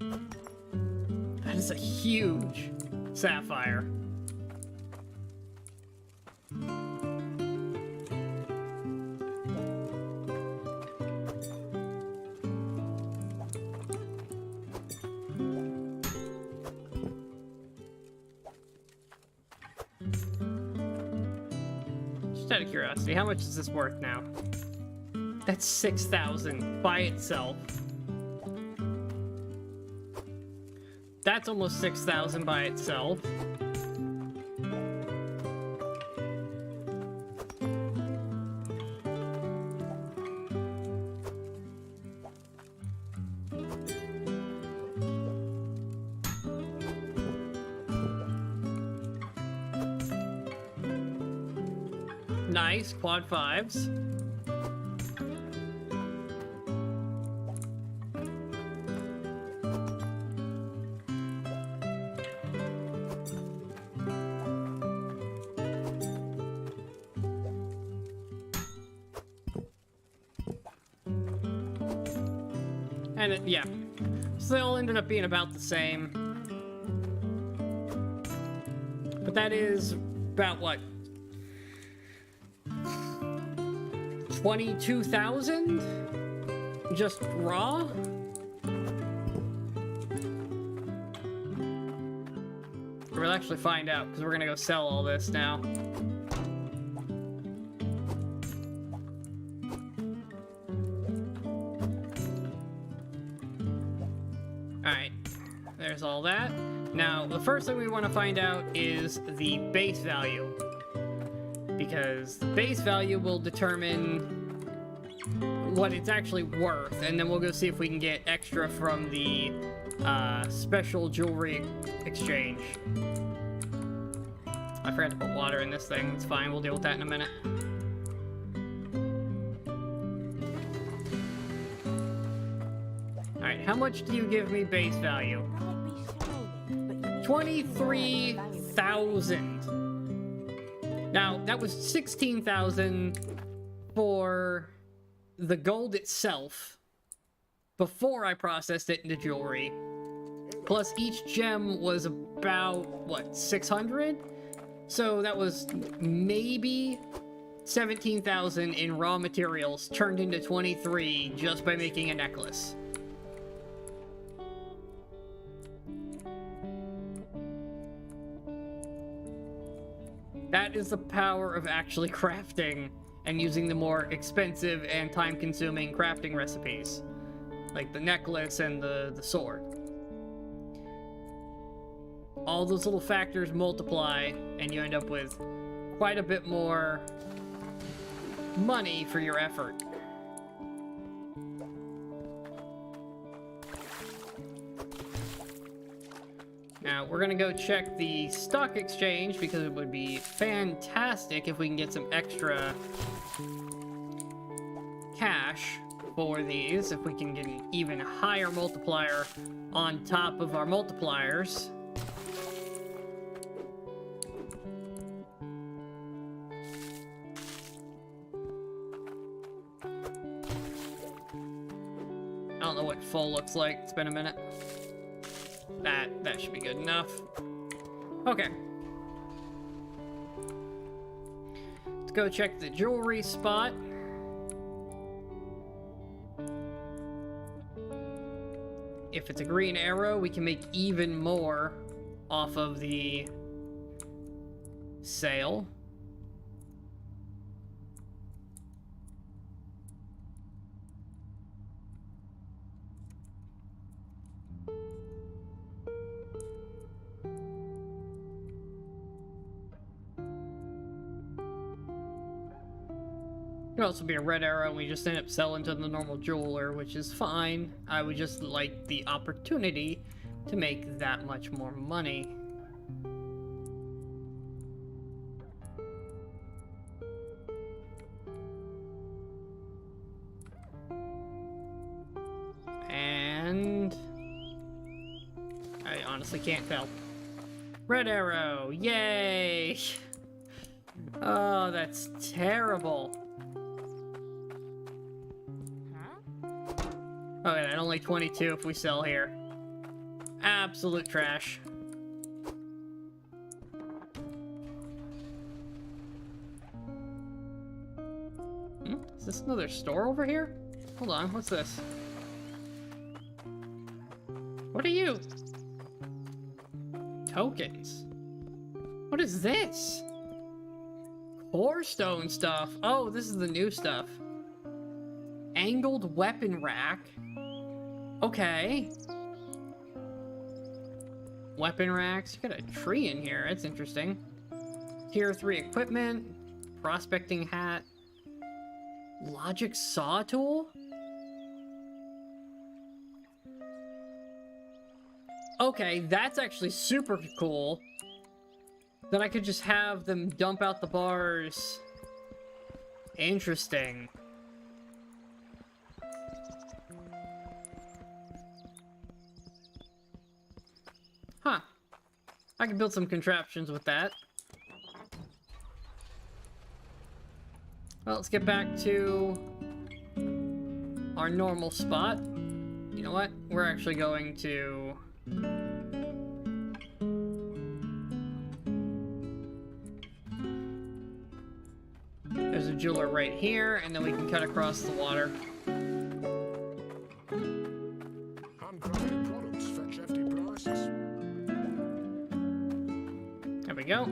That is a huge sapphire. Out of curiosity, how much is this worth now? That's 6,000 by itself. That's almost 6,000 by itself. Nice, quad 5s. And yeah, so they all ended up being about the same. But that is about what? 22,000? Just raw? We'll actually find out, because we're gonna go sell all this now. Alright, there's all that. Now, the first thing we want to find out is the base value. Because the base value will determine what it's actually worth, and then we'll go see if we can get extra from the special jewelry exchange. I forgot to put water in this thing. It's fine, we'll deal with that in a minute. Alright, how much do you give me base value? 23,000. Now, that was 16,000 for the gold itself before I processed it into jewelry. Plus, each gem was about, what, 600? So that was maybe 17,000 in raw materials turned into 23 just by making a necklace. That is the power of actually crafting and using the more expensive and time-consuming crafting recipes. Like the necklace and the sword. All those little factors multiply, and you end up with quite a bit more money for your effort. Now, we're gonna go check the stock exchange because it would be fantastic if we can get some extra cash for these. If we can get an even higher multiplier on top of our multipliers. I don't know what full looks like. It's been a minute. That should be good enough. Okay. Let's go check the jewelry spot. If it's a green arrow, we can make even more off of the sale. Could also be a red arrow and we just end up selling to the normal jeweler, which is fine. I would just like the opportunity to make that much more money. And I honestly can't tell. Red arrow, yay! Oh, that's terrible. Okay, and only 22 if we sell here. Absolute trash. Is this another store over here? Hold on, what's this? What are you? Tokens. What is this? Core stone stuff. Oh, this is the new stuff. Angled weapon rack. Okay. Weapon racks. You got a tree in here. That's interesting. Tier 3 equipment. Prospecting hat. Logic saw tool? Okay, that's actually super cool. Then I could just have them dump out the bars. Interesting. Huh. I can build some contraptions with that. Well, let's get back to our normal spot. You know what? We're actually going to... There's a jeweler right here, and then we can cut across the water. Handcrafted products fetch hefty prices. There we go.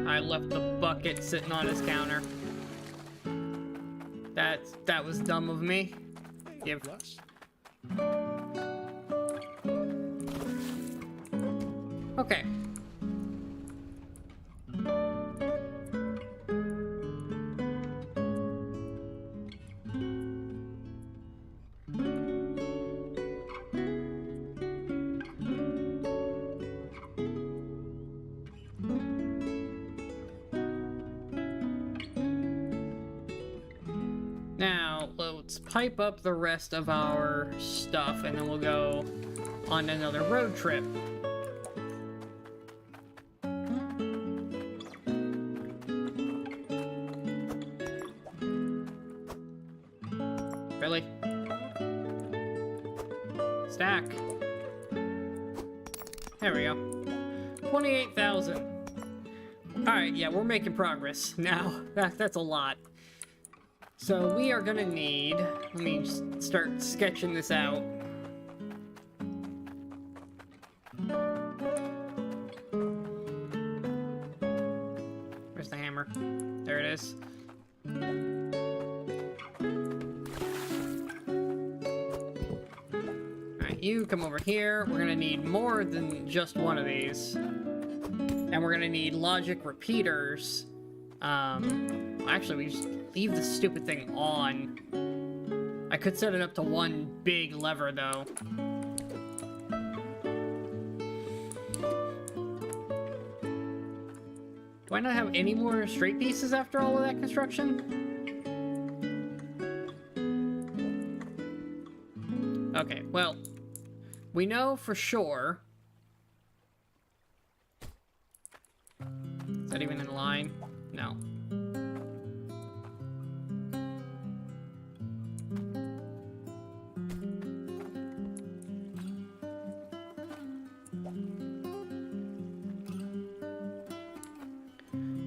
I left the bucket sitting on his counter. That was dumb of me. Give. Okay. Now, let's pipe up the rest of our stuff, and then we'll go on another road trip. Really? Stack. There we go. 28,000. Alright, yeah, we're making progress now. That's a lot. So we are gonna need let me just start sketching this out. Where's the hammer? There it is. Alright, you come over here. We're gonna need more than just one of these. And we're gonna need logic repeaters. Actually, we just leave the stupid thing on. I could set it up to one big lever, though. Do I not have any more straight pieces after all of that construction? Okay, well, we know for sure. Is that even in line? No.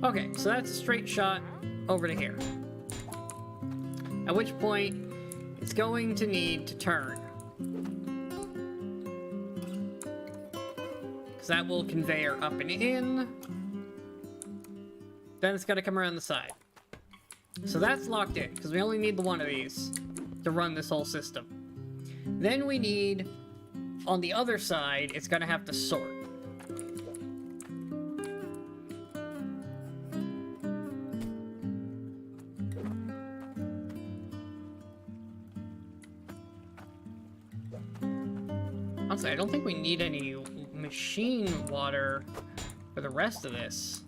Okay, so that's a straight shot over to here. At which point, it's going to need to turn. Because that will conveyor up and in. Then it's got to come around the side. So that's locked in, because we only need the one of these to run this whole system. Then we need, on the other side, it's going to have to sort. Honestly, I don't think we need any machine water for the rest of this.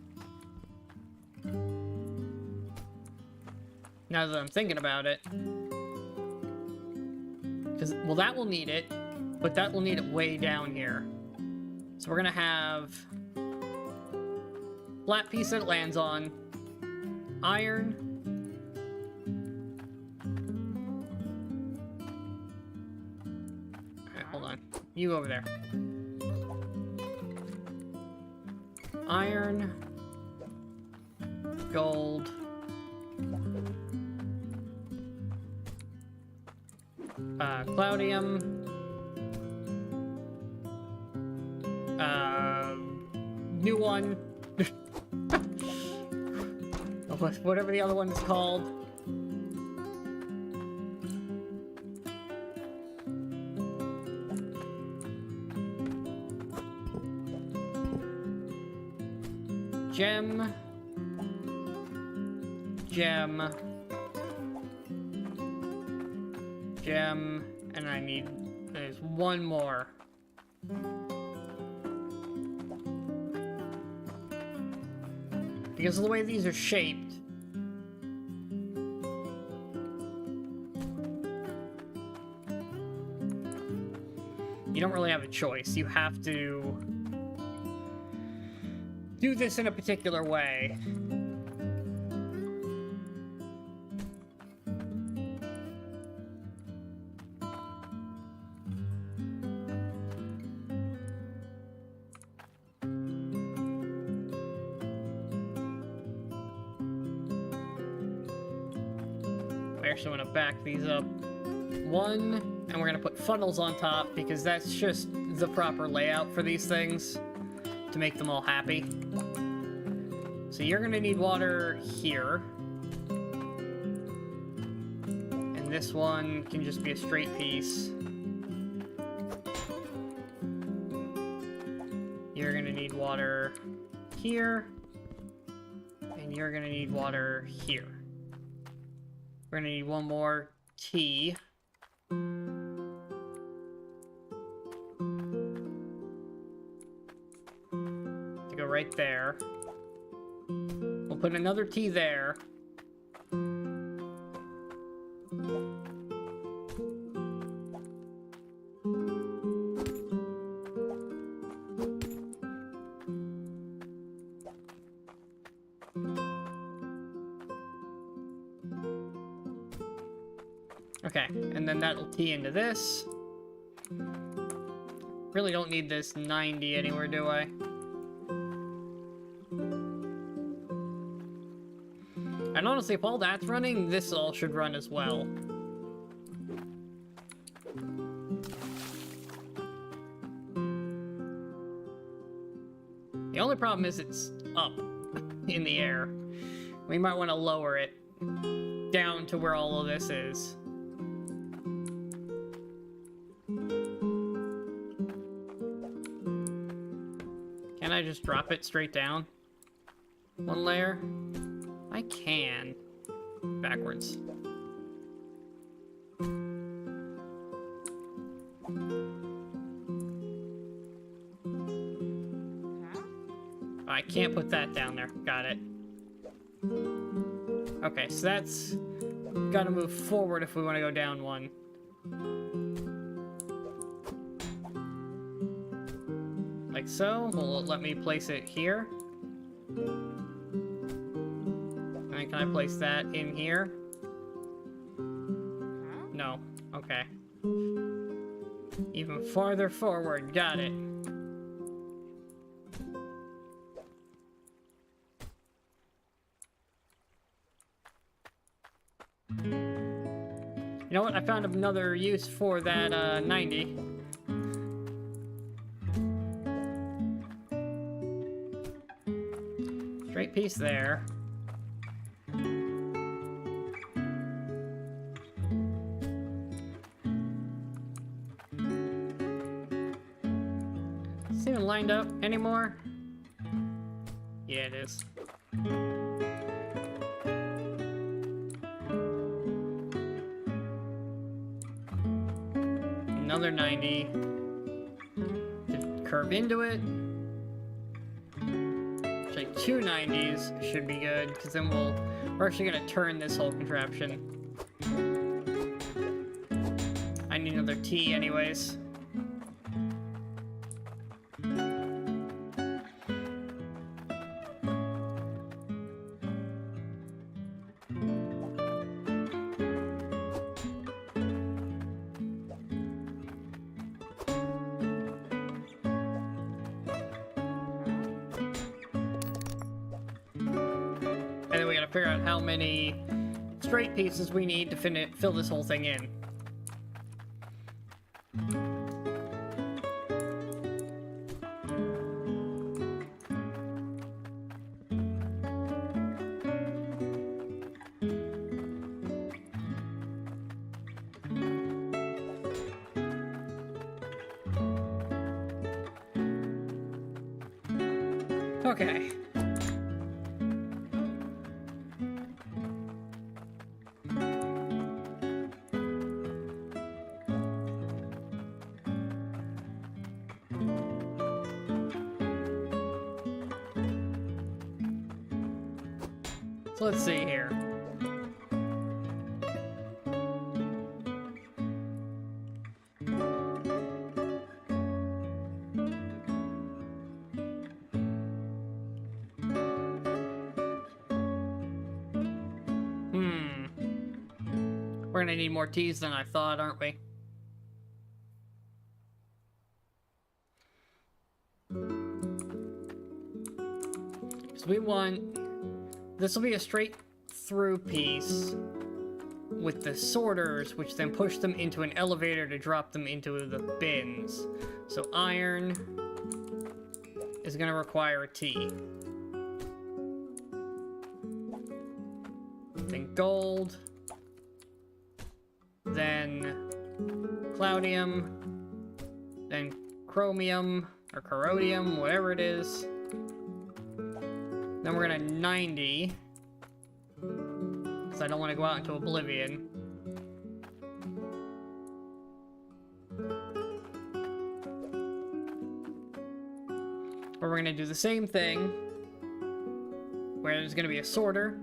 Now that I'm thinking about it. Because, well, that will need it, but that will need it way down here. So we're gonna have flat piece that it lands on, iron, alright, hold on. You over there. Iron, gold, Cloudium, new one, whatever the other one is called. Gem, gem, gem, and I need, there's one more. Because of the way these are shaped, you don't really have a choice. You have to do this in a particular way. I actually want to back these up one, and we're going to put funnels on top because that's just the proper layout for these things to make them all happy. So you're going to need water here. And this one can just be a straight piece. You're going to need water here. And you're going to need water here. We're going to need one more T. To go right there. We'll put another T there. Okay, and then that'll T into this. Really don't need this 90 anywhere, do I? And honestly, if all that's running, this all should run as well. only problem is it's up in the air. We might want to lower it down to where all of this is. Can I just drop it straight down? One layer? I can. Backwards. I can't put that down there. Got it. Okay, so that's gotta move forward if we want to go down one. Like so. Will it let me place it here? And then can I place that in here? No. Okay. Even farther forward. Got it. You know what? I found another use for that 90. Straight piece there. Is it even lined up anymore? Yeah, it is. Another 90 to curve into it. Actually, 2 90s should be good, because then we're actually going to turn this whole contraption. I need another T anyways. And then we gotta figure out how many straight pieces we need to fill this whole thing in. Okay. So let's see here. We're gonna need more T's than I thought, aren't we? Because we want... This will be a straight through piece with the sorters, which then push them into an elevator to drop them into the bins. So iron is going to require a T. Then gold. Then cloudium. Then chromium or corrodium, whatever it is. Then we're gonna 90, because I don't want to go out into oblivion. But we're gonna do the same thing, where there's gonna be a sorter,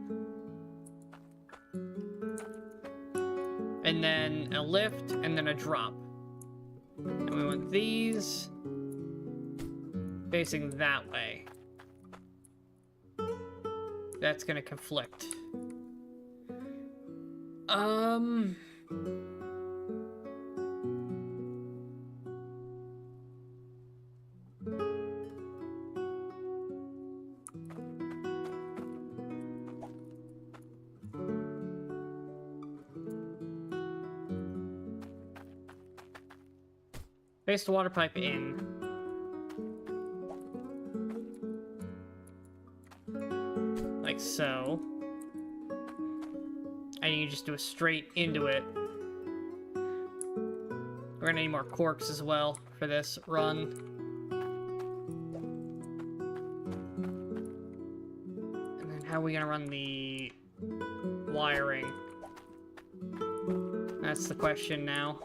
and then a lift, and then a drop. And we want these facing that way. That's gonna conflict. Face the water pipe in. so. And you just do a straight into it. We're gonna need more corks as well for this run. And then how are we gonna run the wiring? That's the question now.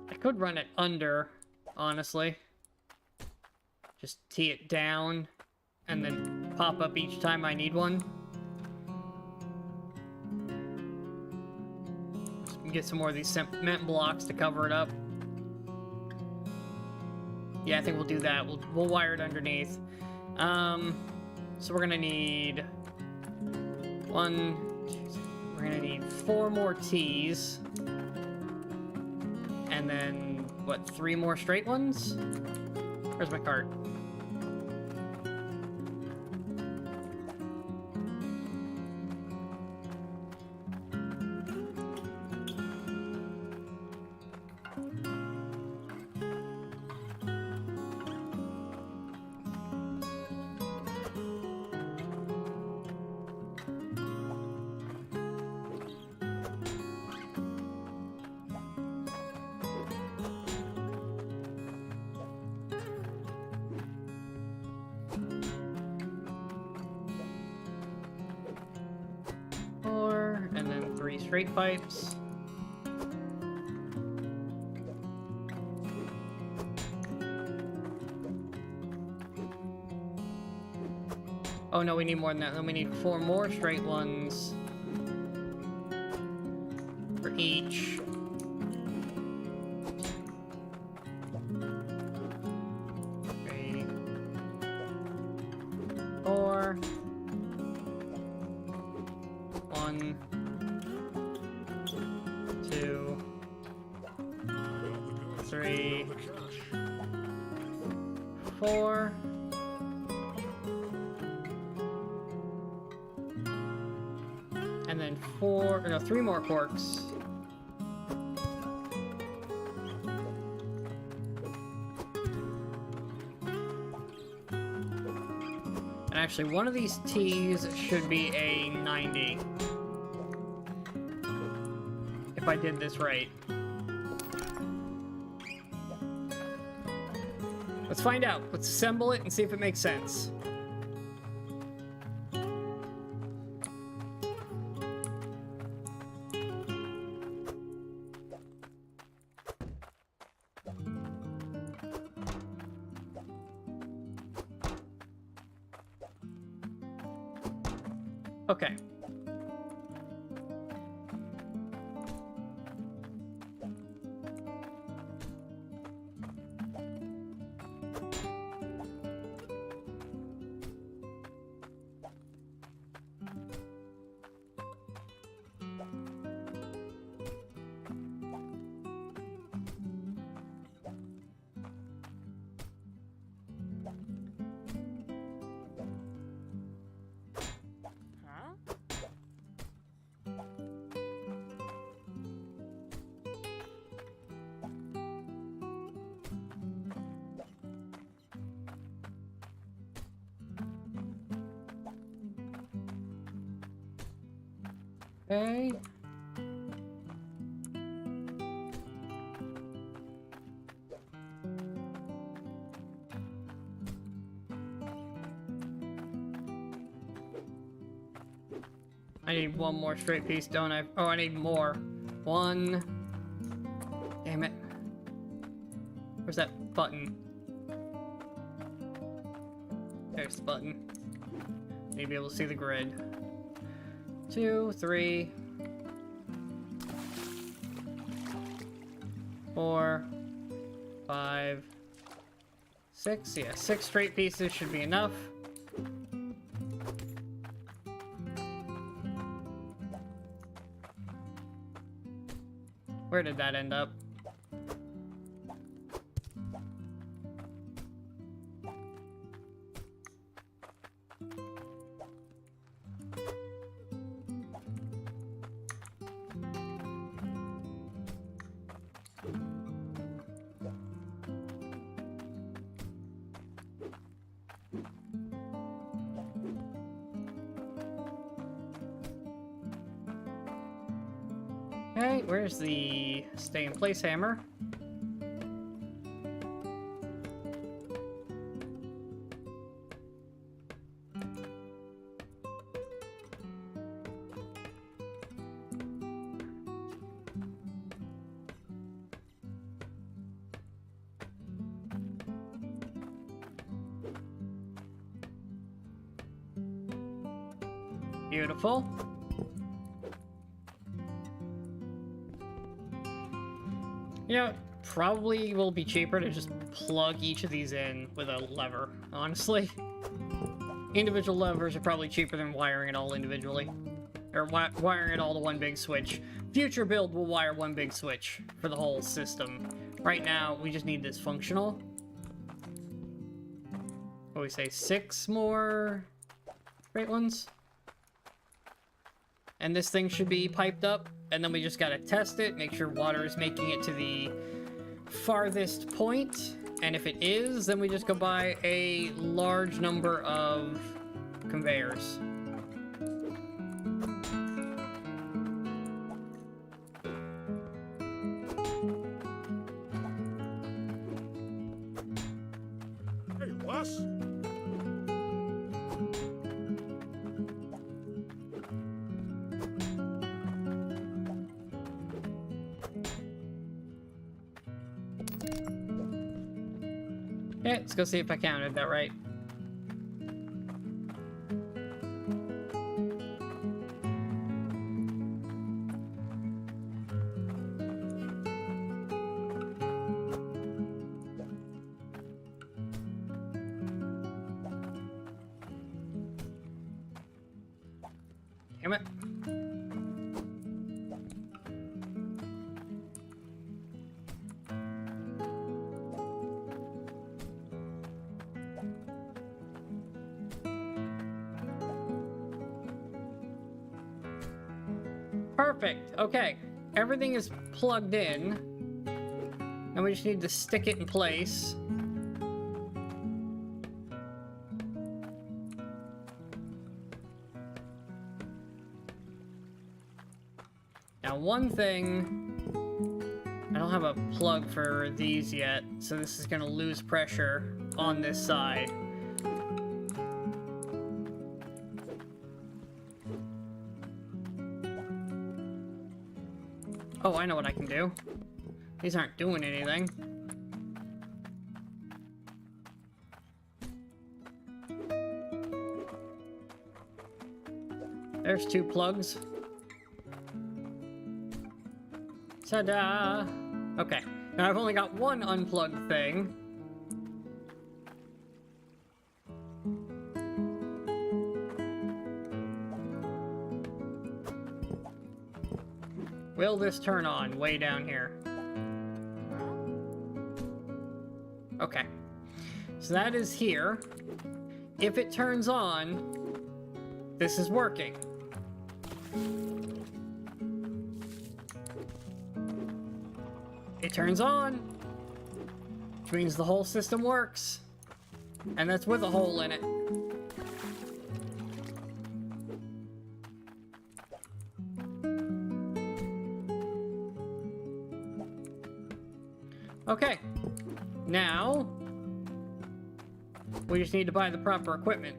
I could run it under, honestly. Just tee it down and then pop up each time I need one. Get some more of these cement blocks to cover it up. Yeah, I think we'll do that. We'll wire it underneath. So we're gonna need we're gonna need 4 more T's. And then, what, 3 more straight ones? Where's my cart? And then 3 straight pipes. Oh no, we need more than that. Then we need 4 more straight ones for each. Three, 4. 1, 2, 3, 4. And then 3 more corks. And actually, one of these T's should be a 90. If I did this right. Let's find out. Let's assemble it and see if it makes sense. Okay. Okay. I need 1 more straight piece, don't I? Oh, I need more. 1. Damn it. Where's that button? There's the button. Need to be able to see the grid. 2, 3, 4, 5, 6. Yeah, 6 straight pieces should be enough. Where did that end up? Okay, where's the stay in place hammer? Beautiful. You know, probably will be cheaper to just plug each of these in with a lever, honestly. Individual levers are probably cheaper than wiring it all individually. Or wiring it all to one big switch. Future build will wire one big switch for the whole system. Right now, we just need this functional. What do we say, 6 more great ones? And this thing should be piped up, and then we just gotta test it, make sure water is making it to the farthest point, and if it is, then we just go buy a large number of conveyors. Hey, Wes. Okay, let's go see if I counted that right. Damn it. Perfect. Okay. Everything is plugged in. And we just need to stick it in place. Now, one thing... I don't have a plug for these yet, so this is going to lose pressure on this side. Oh, I know what I can do. These aren't doing anything. There's 2 plugs. Ta-da! Okay, now I've only got one unplugged thing. Will this turn on way down here? Okay. So that is here. If it turns on, this is working. It turns on, which means the whole system works. And that's with a hole in it. Okay, now we just need to buy the proper equipment.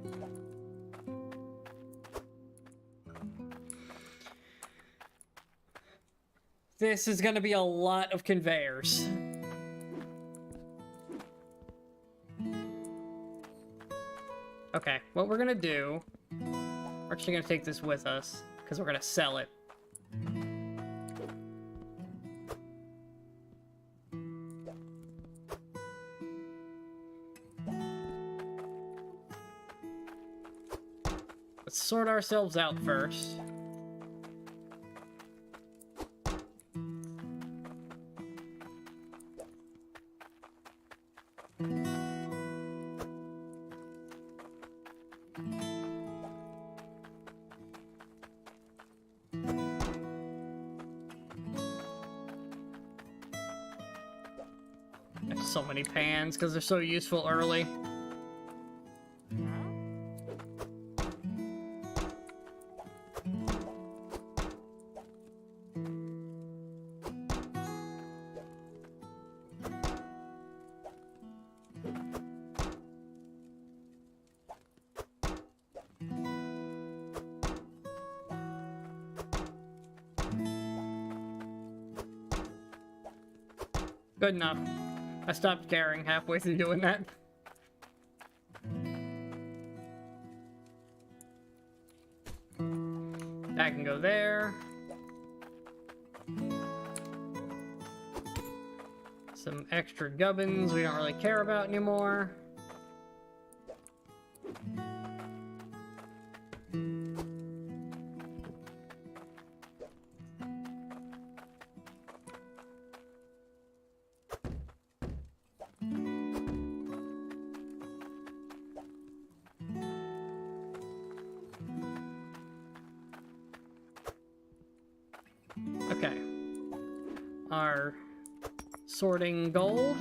This is gonna be a lot of conveyors. Okay, what we're gonna do, we're actually gonna take this with us, because we're gonna sell it. Let's sort ourselves out first. There's so many pans because they're so useful early. Good enough. I stopped caring halfway through doing that. That can go there. Some extra gubbins we don't really care about anymore. Okay. Our sorting gold.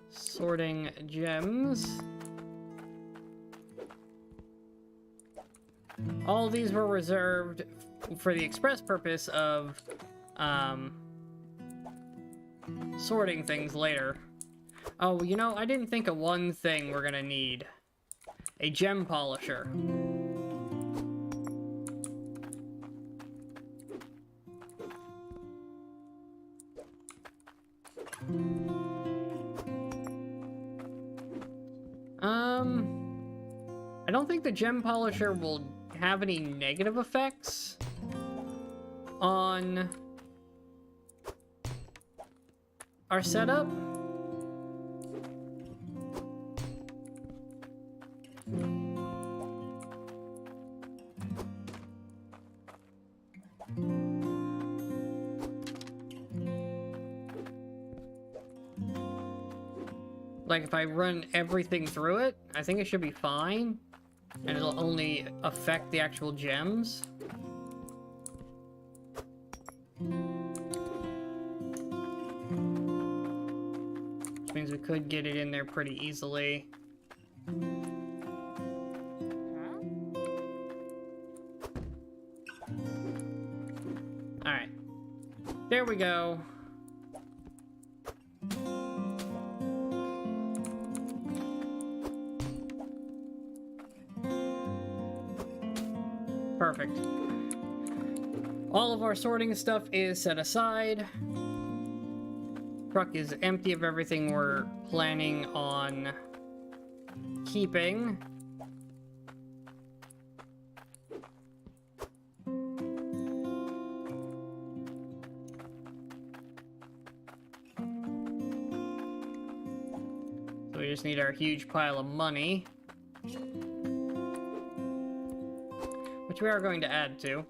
Sorting gems. All these were reserved for the express purpose of sorting things later. Oh, you know, I didn't think of one thing we're gonna need. A gem polisher. I don't think the gem polisher will have any negative effects on our setup. Like, if I run everything through it, I think it should be fine. And it'll only affect the actual gems. Which means we could get it in there pretty easily. Alright. There we go. Perfect. All of our sorting stuff is set aside. Truck is empty of everything we're planning on keeping. So we just need our huge pile of money. Which we are going to add to.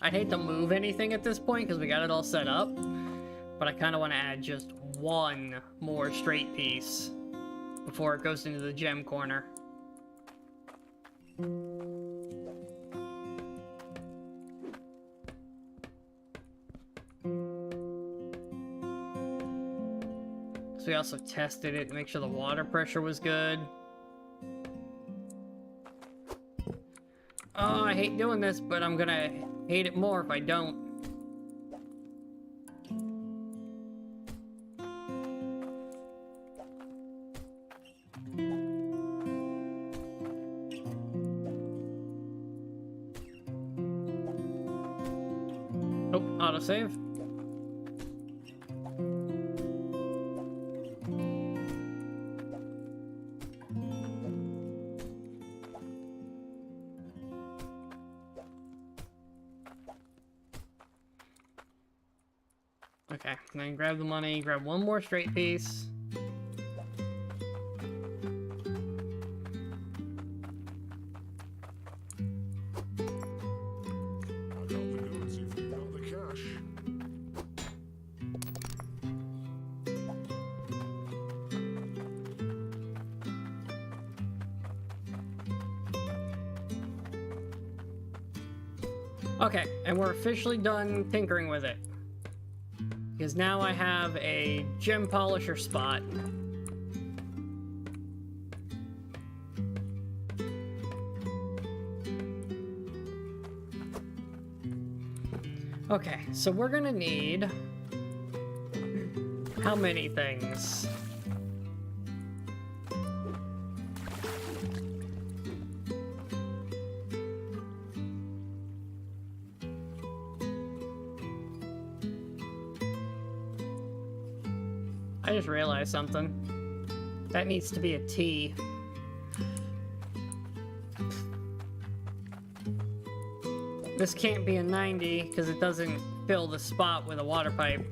I'd hate to move anything at this point because we got it all set up, but I kind of want to add just one more straight piece before it goes into the gem corner. So we also tested it to make sure the water pressure was good. Oh, I hate doing this, but I'm gonna hate it more if I don't. Oh, autosave. Okay, and then grab the money, grab one more straight piece. I'll count the goods if you got the cash. Okay, and we're officially done tinkering with it. Because now I have a gem polisher spot. Okay, so we're gonna need How many things? I just realized something. That needs to be a T. This can't be a 90 because it doesn't fill the spot with a water pipe.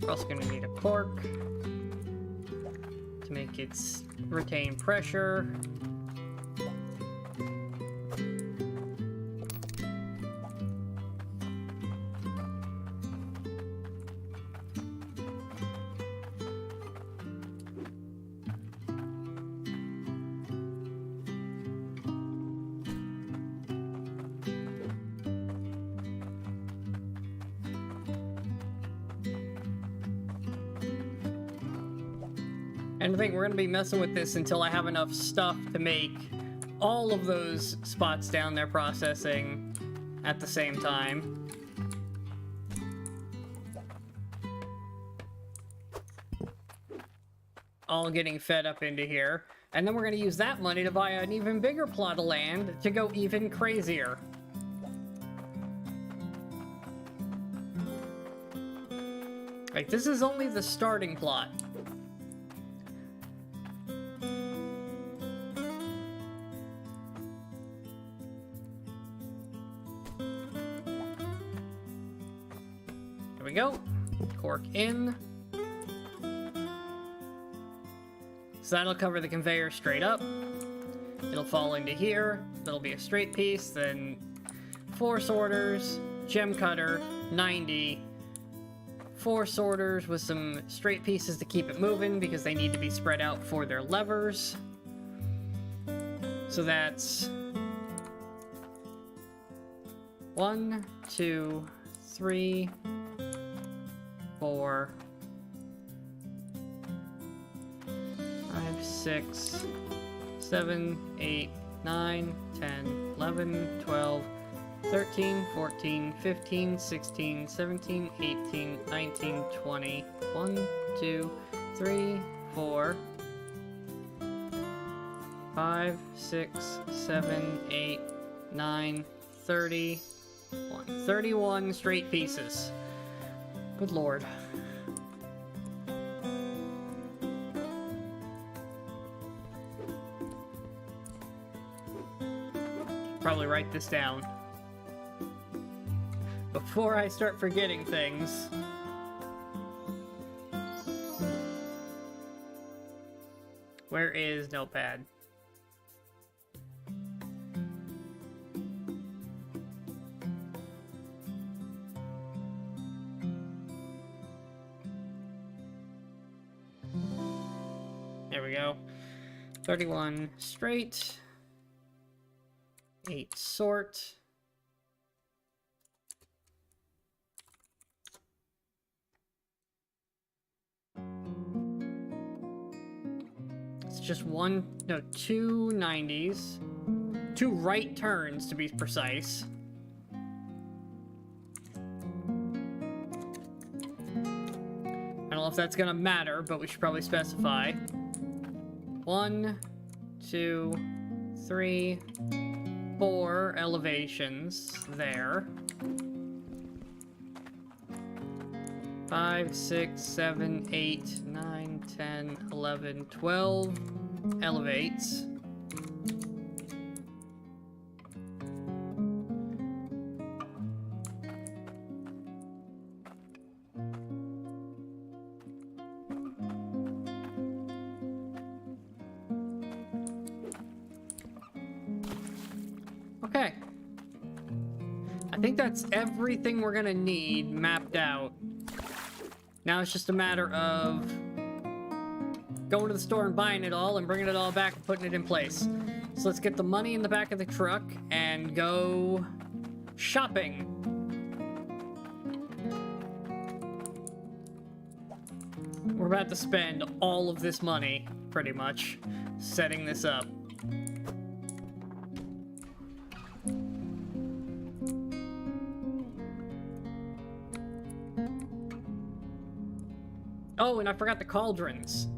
We're also going to need a cork to make it retain pressure. And I think we're going to be messing with this until I have enough stuff to make all of those spots down there processing at the same time. All getting fed up into here. And then we're going to use that money to buy an even bigger plot of land to go even crazier. Like, this is only the starting plot. There we go. Cork in. So that'll cover the conveyor straight up. It'll fall into here. That'll be a straight piece. Then 4 sorters, gem cutter, 90. 4 sorters with some straight pieces to keep it moving because they need to be spread out for their levers. So that's 1, 2, 3, 4, 5, 6, 7, 8, 9, 10, 11, 12, 13, 14, 15, 16, 17, 18, 19, 20. 1, 2, 3, 4, 5, 6, 7, 8, 9, 30. 31 straight pieces. Good lord. Probably write this down before I start forgetting things. Where is Notepad? There we go. 31 straight. 8 sort. It's just 2 90s. 2 right turns to be precise. I don't know if that's gonna matter, but we should probably specify. 1, 2, 3, 4 elevations there. 5, 6, 7, 8, 9, 10, 11, 12 elevates. Okay. I think that's everything we're gonna need mapped out. Now it's just a matter of going to the store and buying it all and bringing it all back and putting it in place. So let's get the money in the back of the truck and go shopping. We're about to spend all of this money, pretty much, setting this up. Oh, and I forgot the cauldrons.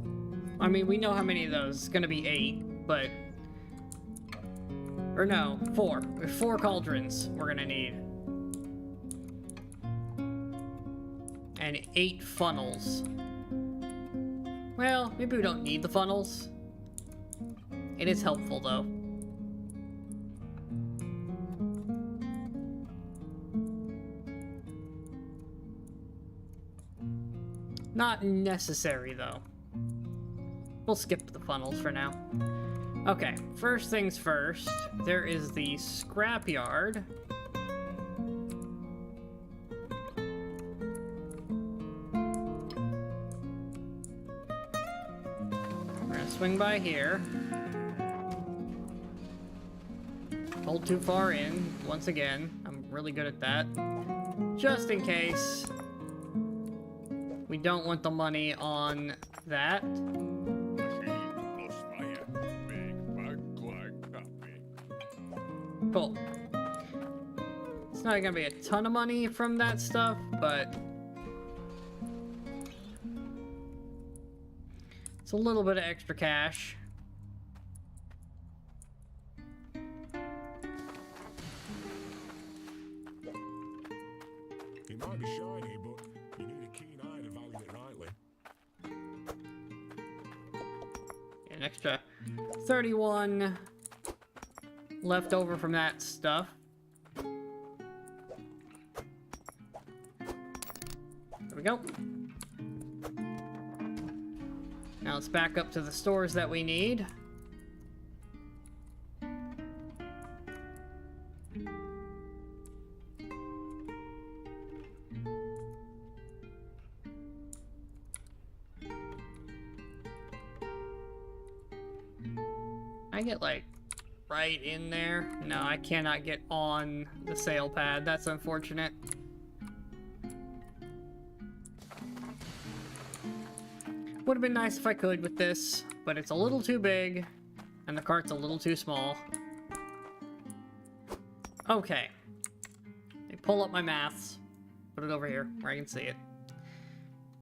I mean, we know how many of those. It's gonna be 8, but... Or no, 4. 4 cauldrons we're gonna need. And 8 funnels. Well, maybe we don't need the funnels. It is helpful, though. Not necessary, though. We'll skip the funnels for now. Okay, first things first. There is the scrapyard. We're gonna swing by here. Hold too far in, once again. I'm really good at that. Just in case. We don't want the money on that. Cool. It's not gonna be a ton of money from that stuff, but it's a little bit of extra cash. It might be shiny, but you need a keen eye to value it rightly. An extra 31 left over from that stuff. There we go. Now let's back up to the stores that we need. I get like right in there. No, I cannot get on the sale pad. That's unfortunate. Would have been nice if I could with this, but it's a little too big, and the cart's a little too small. Okay. Let me pull up my maths. Put it over here where I can see it.